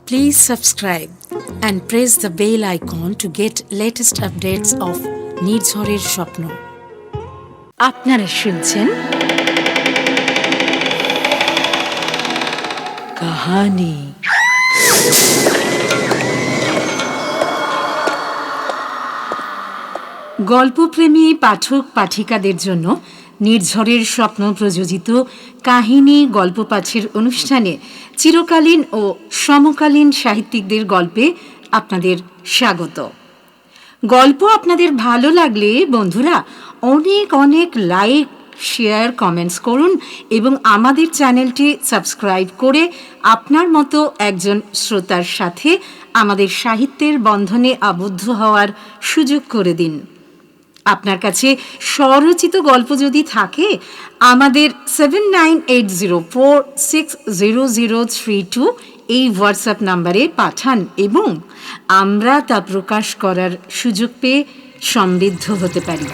Please subscribe and press the bell icon to get latest updates of নির্ঝরের স্বপ্ন। আপনারা শুনছেন কাহানি। গল্পপ্রেমী পাঠক পাঠিকাদের জন্য নির্ঝরের স্বপ্ন প্রযোজিত কাহিনী গল্প পাঠের অনুষ্ঠানে চিরকালীন ও সমকালীন সাহিত্যিকদের গল্পে আপনাদের স্বাগত। গল্প আপনাদের ভালো লাগলে বন্ধুরা অনেক অনেক লাইক, শেয়ার, কমেন্টস করুন এবং আমাদের চ্যানেলটি সাবস্ক্রাইব করে আপনার মতো একজন শ্রোতার সাথে আমাদের সাহিত্যের বন্ধনে আবদ্ধ হওয়ার সুযোগ করে দিন। আপনার কাছে স্বরচিত গল্প যদি থাকে আমাদের 7980460032 এই হোয়াটসঅ্যাপ নাম্বারে পাঠান এবং আমরা তা প্রকাশ করার সুযোগ পেয়ে সমৃদ্ধ হতে পারি।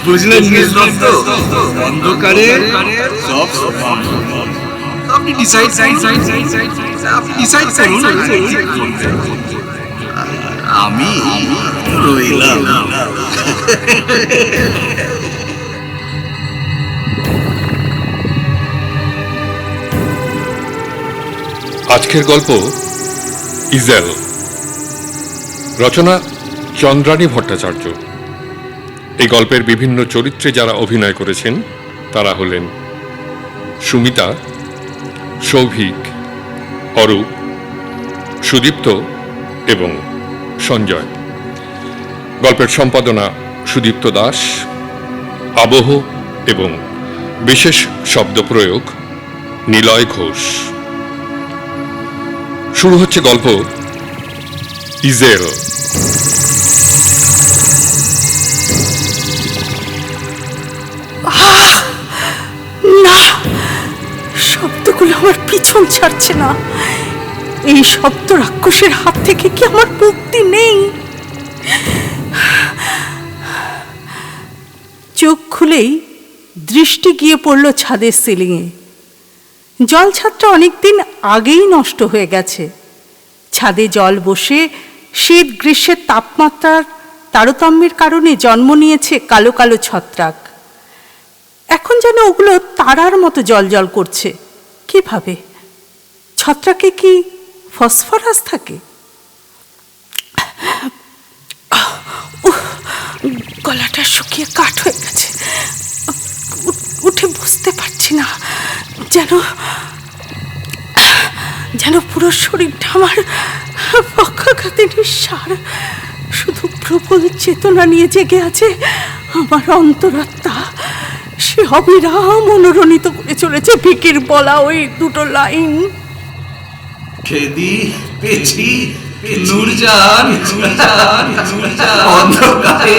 বুঝলেন অন্ধকারে সব আপনি ডিসাইড করুন, আমি রইলাম। আজকের গল্প ইজেল, রচনা চন্দ্রানী ভট্টাচার্য। এই গল্পের বিভিন্ন চরিত্রে যারা অভিনয় করেছেন তারা হলেন সুমিতা, সৌভিক, অরূপ, সুদীপ্ত এবং সঞ্জয়। গল্পের সম্পাদনা সুদীপ্ত দাস, আবহ এবং বিশেষ শব্দ প্রয়োগ নিলয় ঘোষ। শুরু হচ্ছে গল্প ইজেল। না, শব্দগুলো আমার পিছন ছাড়ছে না। এই শব্দ রাক্ষসের হাত থেকে কি আমার মুক্তি নেই? চোখ খুলেই দৃষ্টি গিয়ে পড়ল ছাদের সিলিংয়ে। জল ছাদটা অনেকদিন আগেই নষ্ট হয়ে গেছে। ছাদে জল বসে শীত গ্রীষ্মের তাপমাত্রার তারতম্যের কারণে জন্ম নিয়েছে কালো কালো ছত্রাক। এখন যেন ওগুলো তারার মতো জল জল করছে। কিভাবে? ছত্রাকে কি ফসফরাস থাকে? গলাটা শুকিয়ে কাঠ হয়ে গেছে, উঠে বসতে পারছি না। যেন পুরো শরীরটা আমার পক্ষাঘাতে নিঃসার। শুধু প্রবল চেতনা নিয়ে জেগে আছে আমার অন্তরাত্মা। সে অবিরাম অনুরণিত করে চলেছে ভিকির বলা ওই দুটো লাইন। খেদি পেছি নূরজান অন্ধকারে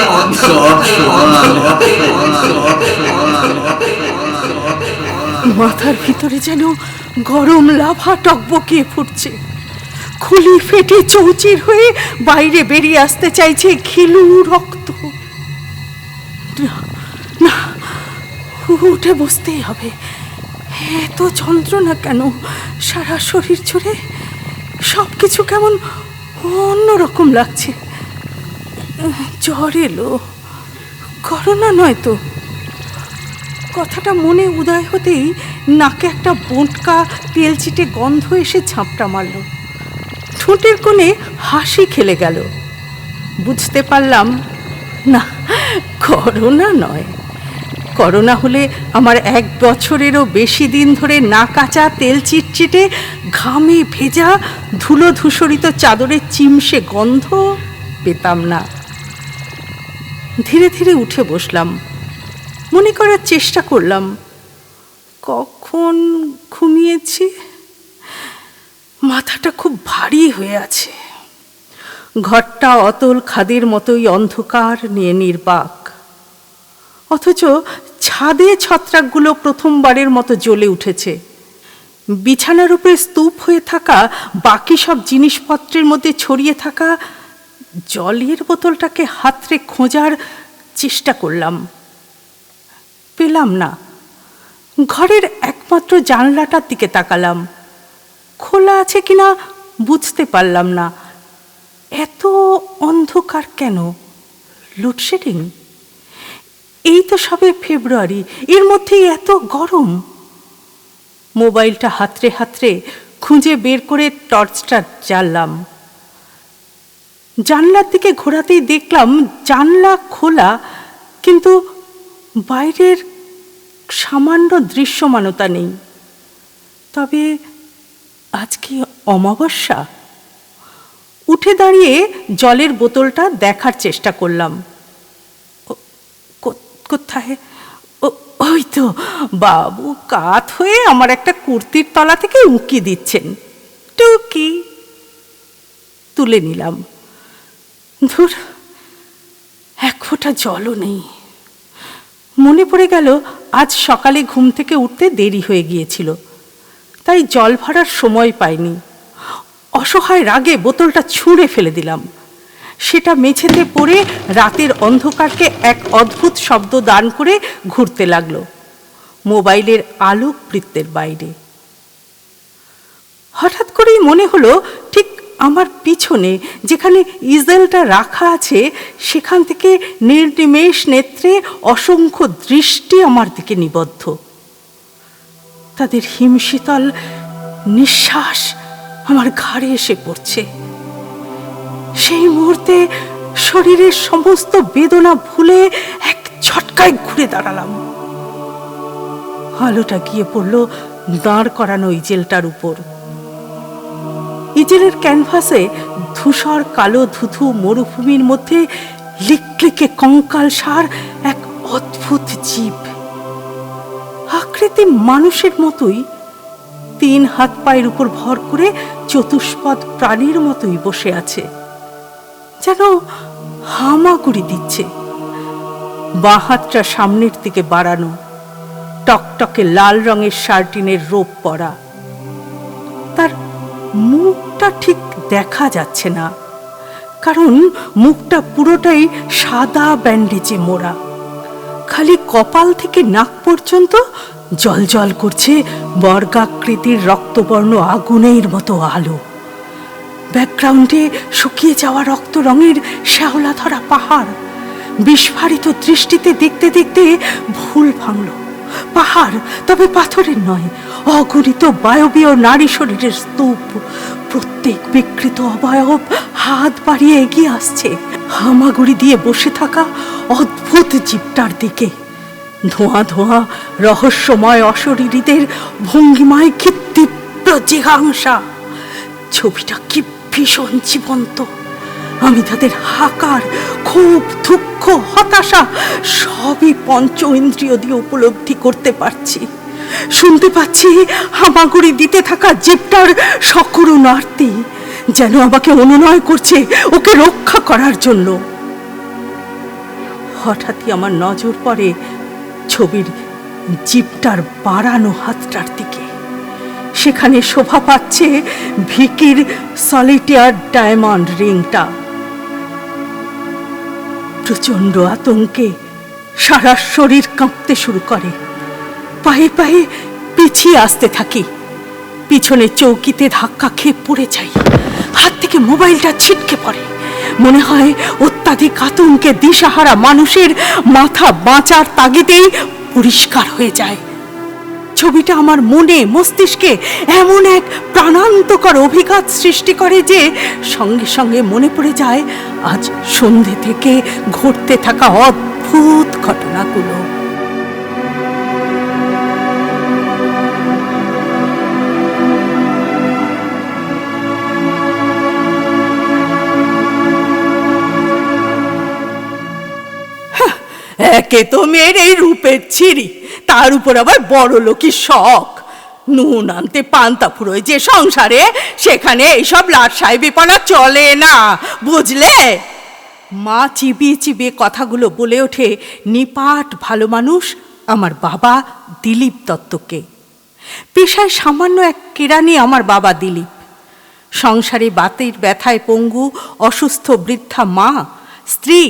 মাথার ভিতরে যেন গরম লাভা টকবকিয়ে ফুটছে। খুলি ফেটে চৌচির হয়ে বাইরে বেরিয়ে আসতে চাইছে ঘিলু রক্ত। না, উঠে বসতেই হবে। এত যন্ত্রণা কেন সারা শরীর জুড়ে? সব কিছু কেমন অন্যরকম লাগছে। জ্বর এলো, করোনা নয় তো? কথাটা মনে উদয় হতেই নাকে একটা বোঁটকা তেলচিটে গন্ধ এসে ঝাপটা মারল। ঠোঁটের কোণে হাসি খেলে গেল। বুঝতে পারলাম না, করোনা নয়। করোনা হলে আমার 1 বছরেরও বেশি দিন ধরে না কাঁচা তেল চিটচিটে ঘামে ভেজা ধুলো ধূসরিত চাদরের চিমসে গন্ধ পেতাম না। ধীরে ধীরে উঠে বসলাম। মনে করার চেষ্টা করলাম কখন ঘুমিয়েছি। মাথাটা খুব ভারী হয়ে আছে। ঘরটা অতল খাদের মতোই অন্ধকার নিয়ে নির্বাক। অথচ ছাদে ছত্রাকগুলো প্রথমবারের মতো জ্বলে উঠেছে। বিছানার উপরে স্তূপ হয়ে থাকা বাকি সব জিনিসপত্রের মধ্যে ছড়িয়ে থাকা জলের বোতলটাকে হাতড়ে খোঁজার চেষ্টা করলাম, পেলাম না। ঘরের একমাত্র জানলাটার দিকে তাকালাম, খোলা আছে কিনা বুঝতে পারলাম না। এত অন্ধকার কেন? লোডশেডিং? এই তো সবে ফেব্রুয়ারি, এর মধ্যেই এত গরম। মোবাইলটা হাতড়ে হাতড়ে খুঁজে বের করে টর্চটা জ্বাললাম। জানলার দিকে ঘোরাতেই দেখলাম জানলা খোলা, কিন্তু বাইরের সামান্য দৃশ্যমানতা নেই। তবে আজকে অমাবস্যা। উঠে দাঁড়িয়ে জলের বোতলটা দেখার চেষ্টা করলাম। কোথায়? ওই তো বাবু কাত হয়ে আমার একটা কুর্তির তলা থেকে উঁকি দিচ্ছেন। টুকি তুলে নিলাম। ধুর, এক ফোঁটা জলও নেই। মনে পড়ে গেল আজ সকালে ঘুম থেকে উঠতে দেরি হয়ে গিয়েছিল, তাই জল ভরার সময় পাইনি। অসহায় রাগে বোতলটা ছুঁড়ে ফেলে দিলাম। সেটা মেঝেতে পড়ে রাতের অন্ধকারকে এক অদ্ভুত শব্দ দান করে ঘুরতে লাগলো মোবাইলের আলোক বৃত্তের বাইরে। হঠাৎ করেই মনে হলো ঠিক আমার পিছনে যেখানে ইজেলটা রাখা আছে সেখান থেকে নির্নিমেষ নেত্রে অসংখ্য দৃষ্টি আমার দিকে নিবদ্ধ। তাদের হিমশীতল নিঃশ্বাস আমার ঘাড়ে এসে পড়ছে। সেই মুহূর্তে শরীরের সমস্ত বেদনা ভুলে এক ঝটকায় ঘুরে দাঁড়ালাম। আলোটা গিয়ে পড়ল দাঁড় করানো ইজেলটার উপর। ইজেলের ক্যানভাসে ধূসর কালো ধুধু মরুভূমির মধ্যে লিকলিকে কঙ্কাল সার এক অদ্ভুত জীব। আকৃতি মানুষের মতোই, 3 হাত পায়ের উপর ভর করে চতুষ্পদ প্রাণীর মতোই বসে আছে, যেন হামাগুড়ি দিচ্ছে। বাঁ হাতটা সামনের দিকে বাড়ানো, টকটকে লাল রঙের শার্টিনের রোপ পরা। তার মুখটা ঠিক দেখা যাচ্ছে না, কারণ মুখটা পুরোটাই সাদা ব্যান্ডেজে মোড়া। খালি কপাল থেকে নাক পর্যন্ত জ্বলজ্বল করছে বর্গাকৃতির রক্তবর্ণ আগুনের মতো আলো। ব্যাকগ্রাউন্ডে শুকিয়ে যাওয়া রক্ত রঙের শ্যাওলা ধরা পাহাড়। বিস্ফারিত দৃষ্টিতে দেখতে দেখতে ভুল ভাঙল। পাহাড়, তবে পাথরের নয়, অগণিত বায়বীয় নারী শরীরের স্তূপ। প্রত্যেক বিকৃত অবয়ব হাত বাড়িয়ে এগিয়ে আসছে হামাগুড়ি দিয়ে বসে থাকা অদ্ভুত জীবটার দিকে। ধোঁয়া ধোঁয়া রহস্যময় অশরীরীদের ভঙ্গিমায় কি তীব্র জিঘাংসা। ছবিটা কি ভীষণ জীবন্ত। আমি তাদের হাকার, ক্ষোভ, দুঃখ, হতাশা সবই পঞ্চ ইন্দ্রিয় দিয়ে উপলব্ধি করতে পারছি। শুনতে পাচ্ছি হামাগুড়ি দিতে থাকা জীবটার সকরুণ আরতি, যেন আমাকে অনুনয় করছে ওকে রক্ষা করার জন্য। হঠাৎই আমার নজর পড়ে ছবির জীবটার বাড়ানো হাতটার দিকে। সেখানে শোভা পাচ্ছে ভিকির সলিটেয়ার ডায়মন্ড রিংটা। প্রচন্ড আতঙ্কে সারা শরীর কাঁপতে শুরু করে। পায়ে পায়ে পিছিয়ে আসতে থাকি। পিছনে চৌকিতে ধাক্কা খেয়ে পড়ে যাই। হাত থেকে মোবাইলটা ছিটকে পড়ে। মনে হয় অত্যাধিক আতঙ্কে দিশাহারা মানুষের মাথা বাঁচার তাগিদেই পরিষ্কার হয়ে যায়। ছবিটা আমার মনে মস্তিষ্কে এমন এক প্রাণান্তকর অভিঘাত সৃষ্টি করে যে সঙ্গে সঙ্গে মনে পড়ে যায় আজ সন্ধে থেকে ঘটতে থাকা অদ্ভুত ঘটনাগুলো। একে তো মেয়ের এই রূপের ছিরি, তার উপর আবার বড় লোকের শখ। নুন আনতে পান্তা ফুরোয় যে সংসারে, সেখানে এইসব লাট সাহেবিপনা চলে না, বুঝলে? মা চিবিয়ে চিবিয়ে কথাগুলো বলে ওঠে নিপাট ভালো মানুষ আমার বাবা দিলীপ দত্তকে। পেশায় সামান্য এক কেরানি আমার বাবা দিলীপ। সংসারে বাতের ব্যথায় পঙ্গু অসুস্থ বৃদ্ধা মা, স্ত্রী,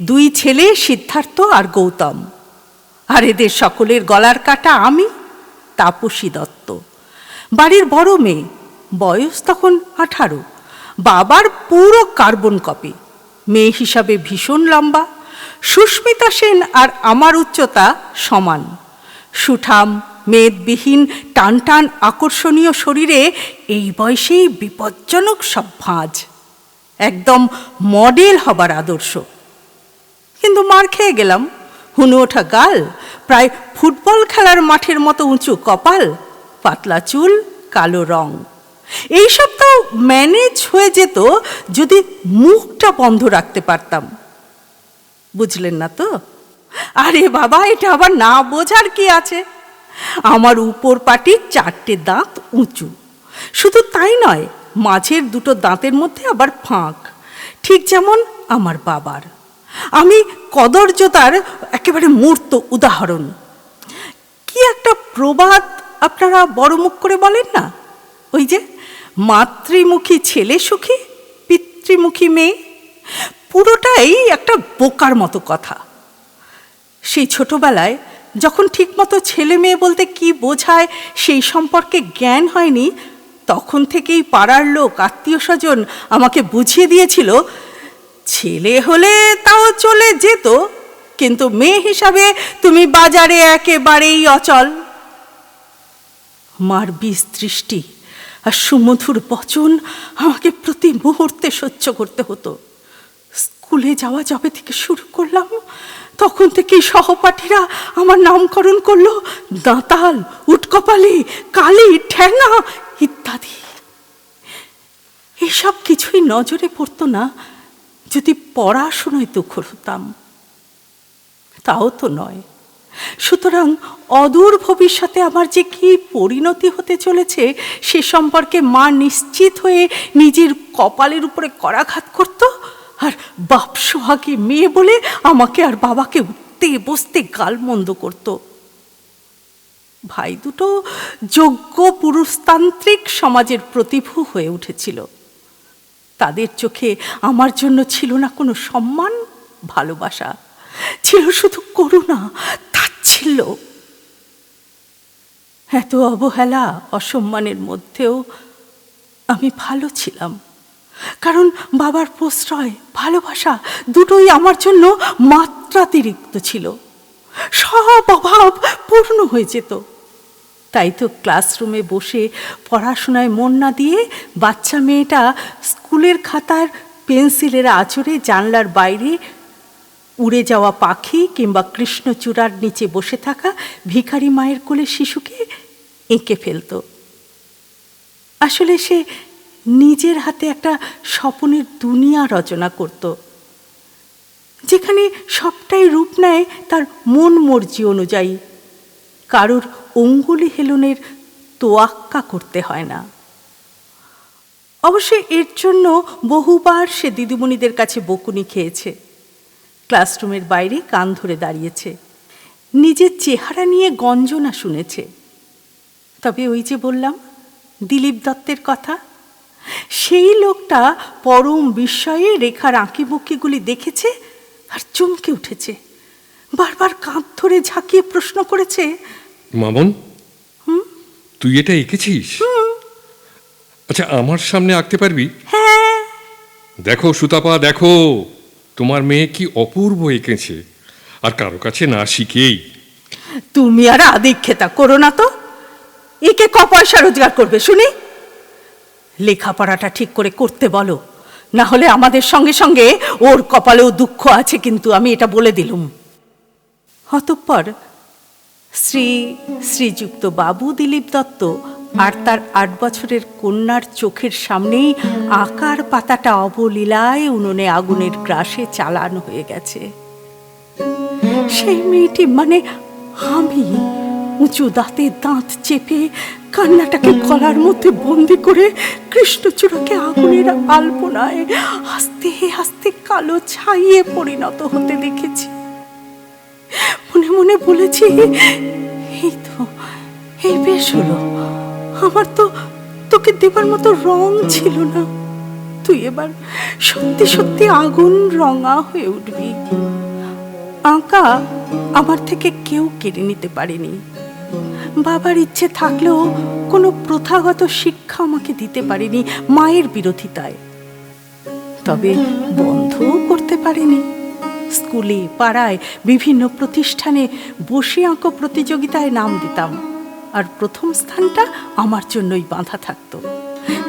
2 ছেলে সিদ্ধার্থ আর গৌতম। আর এদের সকলের গলার কাটা আমি, তাপসী দত্ত, বাড়ির বড় মেয়ে। বয়স তখন 18। বাবার পুরো কার্বন কপি। মেয়ে হিসাবে ভীষণ লম্বা। সুস্মিতা সেন আর আমার উচ্চতা সমান। সুঠাম, মেদবিহীন, টান টান আকর্ষণীয় শরীরে এই বয়সেই বিপজ্জনক সব ভাঁজ। একদম মডেল হবার আদর্শ। কিন্তু মার খেয়ে গেলাম। হুনু ওঠা গাল, প্রায় ফুটবল খেলার মাঠের মতো উঁচু কপাল, পাতলা চুল, কালো রং। এইসব তো ম্যানেজ হয়ে যেত যদি মুখটা বন্ধ রাখতে পারতাম। বুঝলেন না তো? আরে বাবা, এটা আবার না বোঝার কি আছে? আমার উপর পাটির 4টে দাঁত উঁচু। শুধু তাই নয়, মাঝের 2টো দাঁতের মধ্যে আবার ফাঁক, ঠিক যেমন আমার বাবার। আমি কদর্যতার একেবারে মূর্ত উদাহরণ। কি একটা প্রবাদ আপনারা বড় মুখ করে বলেন না, ওই যে মাতৃমুখী ছেলে সুখী, পিতৃমুখী মেয়ে। পুরোটাই একটা বোকার মতো কথা। সেই ছোটবেলায় যখন ঠিকমতো ছেলে মেয়ে বলতে কি বোঝায় সেই সম্পর্কে জ্ঞান হয়নি, তখন থেকেই পাড়ার লোক, আত্মীয় স্বজন আমাকে বুঝিয়ে দিয়েছিল, ছেলে হলে তাও চলে যেত, কিন্তু মেয়ে হিসাবে তুমি বাজারে একেবারেই অচল। মার বিষ দৃষ্টি আর সুমধুর বচন আমাকে প্রতি মুহূর্তে সহ্য করতে হতো। স্কুলে যাওয়া যবে থেকে শুরু করলাম, তখন থেকেই সহপাঠীরা আমার নামকরণ করলো দাঁতাল, উটকপালি, কালি, ঠ্যাঙা ইত্যাদি। এসব কিছুই নজরে পড়তো না যদি পড়াশোনায় তুখর হতাম। তাও তো নয়। সুতরাং অদূর ভবিষ্যতে আমার যে কি পরিণতি হতে চলেছে সে সম্পর্কে মা নিশ্চিত হয়ে নিজের কপালের উপরে করাঘাত করত, আর বাপ সোহাগী মেয়ে বলে আমাকে আর বাবাকে উঠতে বসতে গালমন্দ করত। ভাই দুটো যোগ্য পুরুষতান্ত্রিক সমাজের প্রতিভূ হয়ে উঠেছিল। তাদের চোখে আমার জন্য ছিল না কোনো সম্মান, ভালোবাসা, ছিল শুধু করুণা, তাচ্ছিল্য। এত অবহেলা, অসম্মানের মধ্যেও আমি ভালো ছিলাম, কারণ বাবার প্রশ্রয়, ভালোবাসা দুটোই আমার জন্য মাত্রাতিরিক্ত ছিল। সব অভাব পূর্ণ হয়ে যেত। তাই তো ক্লাসরুমে বসে পড়াশোনায় মন না দিয়ে বাচ্চা মেয়েটা স্কুলের খাতার পেন্সিলের আঁচড়ে জানলার বাইরে উড়ে যাওয়া পাখি কিংবা কৃষ্ণচূড়ার নিচে বসে থাকা ভিখারি মায়ের কোলে শিশুকে এঁকে ফেলত। আসলে সে নিজের হাতে একটা স্বপ্নের দুনিয়া রচনা করত, যেখানে সবটাই রূপ নেয় তার মন মর্জি অনুযায়ী। কারুর অঙ্গুলি হেলনের তোয়াক্কা করতে হয় না। অবশ্য এর জন্য বহুবার সে দিদিমণিদের কাছে বকুনি খেয়েছে, ক্লাসরুমের বাইরে কান ধরে দাঁড়িয়েছে, নিজের চেহারা নিয়ে গঞ্জনা শুনেছে। তবে ওই যে বললাম দিলীপ দত্তের কথা, সেই লোকটা পরম বিস্ময়ে রেখার আঁকিবুকিগুলি দেখেছে আর চমকে উঠেছে। বারবার কাঁধ ধরে ঝাঁকিয়ে প্রশ্ন করেছে, মামন, তুই এটা এঁকেছিস? আচ্ছা, আমার সামনে আঁকতে পারবি? হ্যাঁ। দেখো সুতাপা, দেখো তোমার মেয়ে কি অপূর্ব এঁকেছে, আর কারো কাছে না শিখেই। তুমি আর আদিক্ষেতা করো না তো। একে ক পয়সা রোজগার করবে শুনি? লেখাপড়াটা ঠিক করে করতে বলো, না হলে আমাদের সঙ্গে সঙ্গে ওর কপালেও দুঃখ আছে, কিন্তু আমি এটা বলে দিলুম। অতঃপর শ্রীযুক্ত বাবু দিলীপ দত্ত আর তার 8 বছরের কন্যার চোখের সামনেই আকার পাতাটা অবলীলায় উনুনে আগুনের গ্রাসে চালানো হয়ে গেছে। সেই মেয়েটি মানে আমি উঁচু দাঁতে দাঁত চেপে কান্নাটাকে গলার মধ্যে বন্দি করে কৃষ্ণচূড়াকে আগুনের আলপনায় আস্তে আস্তে কালো ছাইয়ে পরিণত হতে দেখেছি। মনে মনে বলেছি, এই বেশ হলো, আমার তো তোকে দেবার মতো রং ছিল না। তুই এবার সত্যি সত্যি আগুন রঙা হয়ে উঠবি। আঁকা আমার থেকে কেউ কেড়ে নিতে পারেনি। বাবার ইচ্ছে থাকলেও কোনো প্রথাগত শিক্ষা আমাকে দিতে পারেনি মায়ের বিরোধিতায়। তবে বন্ধও করতে পারেনি। স্কুলে, পাড়ায়, বিভিন্ন প্রতিষ্ঠানে বসে আঁকো প্রতিযোগিতায় নাম দিতাম, আর প্রথম স্থানটা আমার জন্যই বাঁধা থাকতো।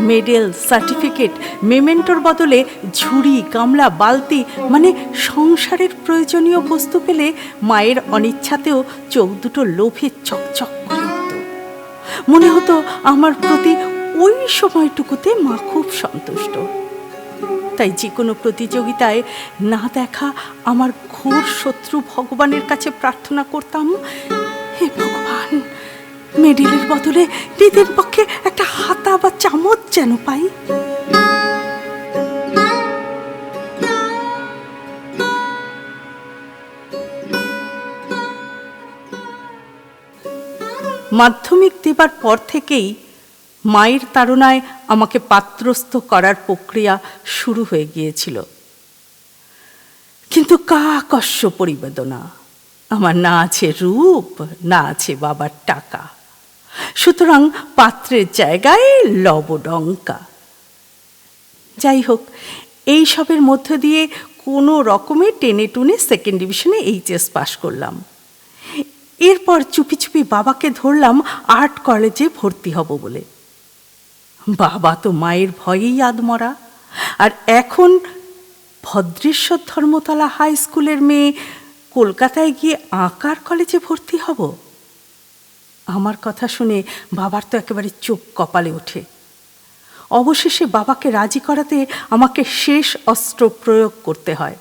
মেডেল, সার্টিফিকেট, মেমেন্টোর বদলে ঝুড়ি, গামলা, বালতি, মানে সংসারের প্রয়োজনীয় বস্তু পেলে মায়ের অনিচ্ছাতেও চোখ দুটো লোভে চকচক করে উঠত। মনে হতো আমার প্রতি ওই সময়টুকুতে মা খুব সন্তুষ্ট। তাই যে কোনো প্রতিযোগিতায় না দেখা আমার ঘোর শত্রু ভগবানের কাছে প্রার্থনা করতাম, হে ভগবান, মেডেলের বদলে নিজের পক্ষে একটা হাতা বা চামচ যেন পাই। মাধ্যমিক দেবার পর থেকেই মায়ের তাড়নায় আমাকে পাত্রস্থ করার প্রক্রিয়া শুরু হয়ে গিয়েছিল। কিন্তু কাকস্য পরিবেদনা, আমার না আছে রূপ, না আছে বাবার টাকা, সুতরাং পাত্রের জায়গায় লবডঙ্কা। যাই হোক, এই সবের মধ্য দিয়ে কোনো রকমে টেনে টুনে সেকেন্ড ডিভিশনে এইচএস পাশ করলাম। এরপর চুপি চুপি বাবাকে ধরলাম আর্ট কলেজে ভর্তি হব বলে। বাবা তো মায়ের ভয়েই আধমরা, আর এখন ভদ্রেশ্বর ধর্মতলা হাই স্কুলের মেয়ে কলকাতায় গিয়ে আঁকার কলেজে ভর্তি হব। আমার কথা শুনে বাবার তো একেবারে চোখ কপালে ওঠে। অবশেষে বাবাকে রাজি করাতে আমাকে শেষ অস্ত্র প্রয়োগ করতে হয়।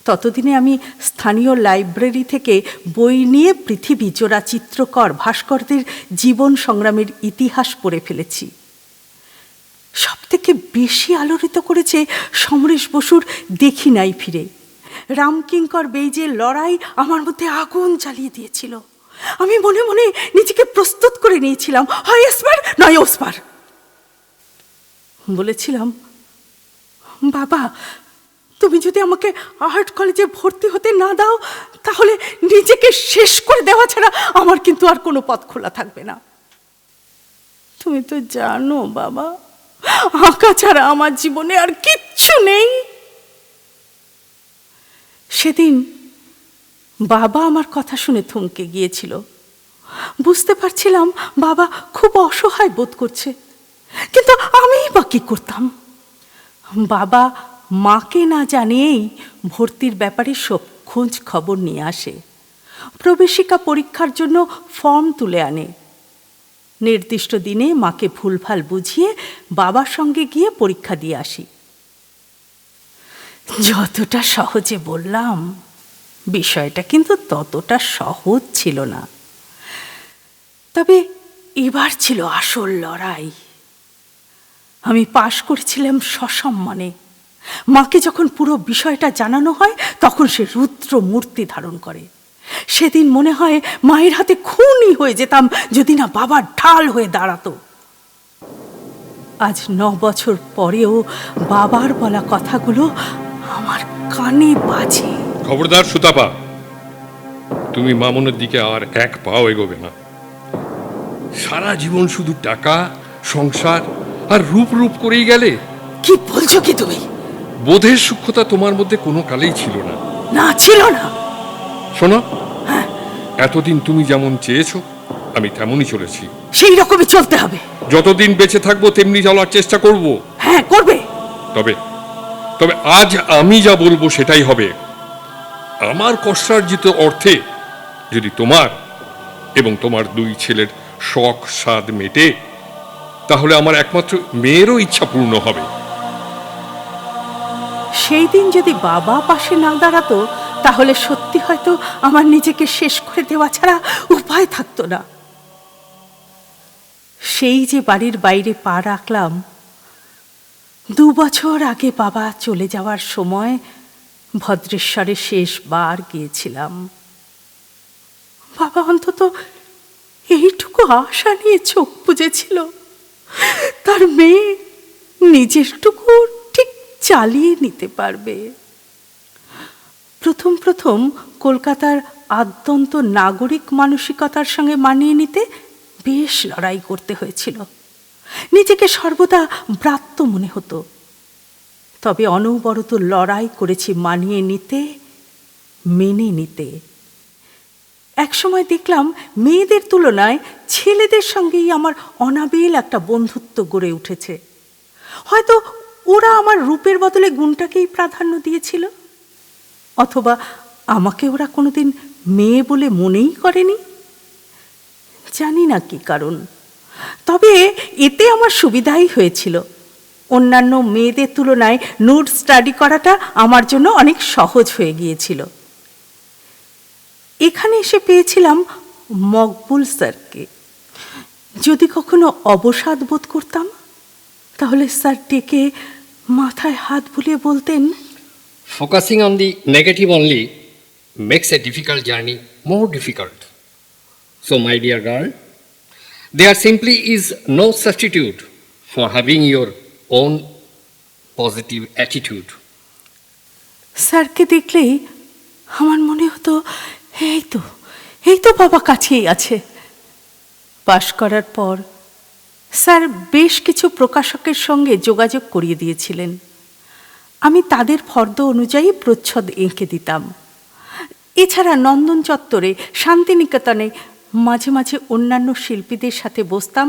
ততদিনে আমি স্থানীয় লাইব্রেরি থেকে বই নিয়ে পৃথিবী জোড়া চিত্রকর ভাস্করদের জীবন সংগ্রামের ইতিহাস পড়ে ফেলেছি। সবথেকে বেশি আলোড়িত করেছে সমরেশ বসুর দেখি নাই ফিরে। রামকিঙ্কর বেইজের লড়াই আমার মধ্যে আগুন জ্বালিয়ে দিয়েছিল। আমি মনে মনে নিজেকে প্রস্তুত করে নিয়েছিলাম, হয় এসপার নয় ওসপার। বলেছিলাম, বাবা, তুমি যদি আমাকে আর্ট কলেজে ভর্তি হতে না দাও, তাহলে নিজেকে শেষ করে দেওয়া ছাড়া আমার কিন্তু আর কোনো পথ খোলা থাকবে না। তুমি তো জানো বাবা, আঁকা ছাড়া আমার জীবনে আর কিচ্ছু নেই। সেদিন বাবা আমার কথা শুনে থমকে গিয়েছিল। বুঝতে পারছিলাম বাবা খুব অসহায় বোধ করছে, কিন্তু আমিই বা কি করতাম। বাবা মাকে না জানিয়েই ভর্তির ব্যাপারে সব খোঁজ খবর নিয়ে আসে, প্রবেশিকা পরীক্ষার জন্য ফর্ম তুলে আনে। নির্দিষ্ট দিনে মাকে ভুলভাল বুঝিয়ে বাবার সঙ্গে গিয়ে পরীক্ষা দিয়ে আসি। যতটা সহজে বললাম, বিষয়টা কিন্তু ততটা সহজ ছিল না। তবে এবার ছিল আসল লড়াই। আমি পাশ করেছিলাম সসম্মানে। মাকে যখন পুরো বিষয়টা জানানো হয়, তখন সে রুদ্র মূর্তি ধারণ করে। সেদিন মনে হয় মায়ের হাতে খুনই হয়ে যেতাম যদি না বাবার ঢাল হয়ে দাঁড়াতো। আজ 9 বছর পরেও বাবার বলা কথাগুলো আমার কানে বাজে। খবরদার সুতাপা, তুমি মামুনের দিকে আর এক পাও এগোবে না। সারা জীবন শুধু টাকা, সংসার আর রূপ রূপ করেই গেলে। কি বলছো কি তুমি? বোধের সূক্ষ্মতা তোমার মধ্যে কোনো কালেই ছিল না। না, ছিল না। শোনো, এতদিন তুমি যেমন চেয়েছো আমি তেমনই চলেছি। সেই রকমই চলতে হবে। যতদিন বেঁচে থাকবো তেমনি চলার চেষ্টা করব। হ্যাঁ, করবে। তবে তবে আজ আমি যা বলবো সেটাই হবে। আমার কষ্টার্জিত অর্থে যদি তোমার এবং তোমার 2 ছেলের শখ স্বাদ মেটে, তাহলে আমার একমাত্র মেয়েরও ইচ্ছা পূর্ণ হবে। সেই দিন যদি বাবা পাশে না দাঁড়াতো, তাহলে সত্যি হয়তো আমার নিজেকে শেষ করে দেওয়া ছাড়া উপায় থাকতো না। সেই যে বাড়ির বাইরে পা রাখলাম, 2 বছর আগে বাবা চলে যাওয়ার সময় ভদ্রেশ্বরে শেষবার গিয়েছিলাম। বাবা অন্তত এইটুকু আশা নিয়ে চোখ বুজেছিল তার মেয়ে নিজেরটুকু ঠিক চালিয়ে নিতে পারবে। প্রথম প্রথম কলকাতার আদ্যন্ত নাগরিক মানসিকতার সঙ্গে মানিয়ে নিতে বেশ লড়াই করতে হয়েছিল। নিজেকে সর্বদা ব্রাত্য মনে হতো, তবে অনবরত লড়াই করেছি মানিয়ে নিতে, মেনে নিতে। একসময় দেখলাম মেয়েদের তুলনায় ছেলেদের সঙ্গেই আমার অনাবিল একটা বন্ধুত্ব গড়ে উঠেছে। হয়তো ওরা আমার রূপের বদলে গুণটাকেই প্রাধান্য দিয়েছিল, অথবা আমাকে ওরা কোনোদিন মেয়ে বলে মনেই করেনি, জানি না কি কারণ। তবে এতে আমার সুবিধাই হয়েছিল। অন্যান্য মেয়েদের তুলনায় নোট স্টাডি করাটা আমার জন্য অনেক সহজ হয়ে গিয়েছিল। এখানে এসে পেয়েছিলাম মকবুল স্যারকে। যদি কখনো অবসাদ বোধ করতাম, তাহলে স্যার ডেকে মাথায় হাত বুলিয়ে বলতেন, Focusing on the negative only makes a difficult journey more difficult. So, my dear girl, there simply is no substitute for having your own positive attitude. স্যারকে দেখলেই আমার মনে হতো এই তো বাবা কাছেই আছে। পাশ করার পর স্যার বেশ কিছু প্রকাশকের সঙ্গে যোগাযোগ করিয়ে দিয়েছিলেন। আমি তাদের ফর্দ অনুযায়ী প্রচ্ছদ এঁকে দিতাম। এছাড়া নন্দন চত্বরে, শান্তিনিকেতনে মাঝে মাঝে অন্যান্য শিল্পীদের সাথে বসতাম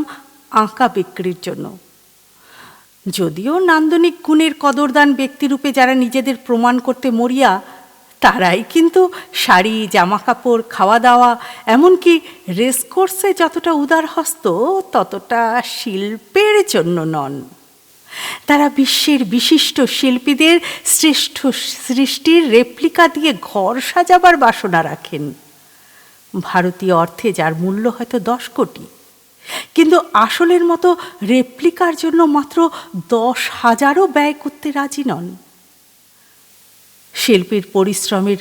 আঁকা বিক্রির জন্য। যদিও নান্দনিক গুণের কদরদান ব্যক্তিরূপে যারা নিজেদের প্রমাণ করতে মরিয়া, তারাই কিন্তু শাড়ি, জামাকাপড়, খাওয়া দাওয়া, এমনকি রেসকোর্সে যতটা উদারহস্ত ততটা শিল্পের জন্য নন। তারা বিশ্বের বিশিষ্ট শিল্পীদের শ্রেষ্ঠ সৃষ্টির রেপ্লিকা দিয়ে ঘর সাজাবার বাসনা রাখেন। ভারতীয় অর্থে যার মূল্য হয়তো 10 কোটি, কিন্তু আসলের মতো রেপ্লিকার জন্য মাত্র 10,000ও ব্যয় করতে রাজি নন। শিল্পীর পরিশ্রমের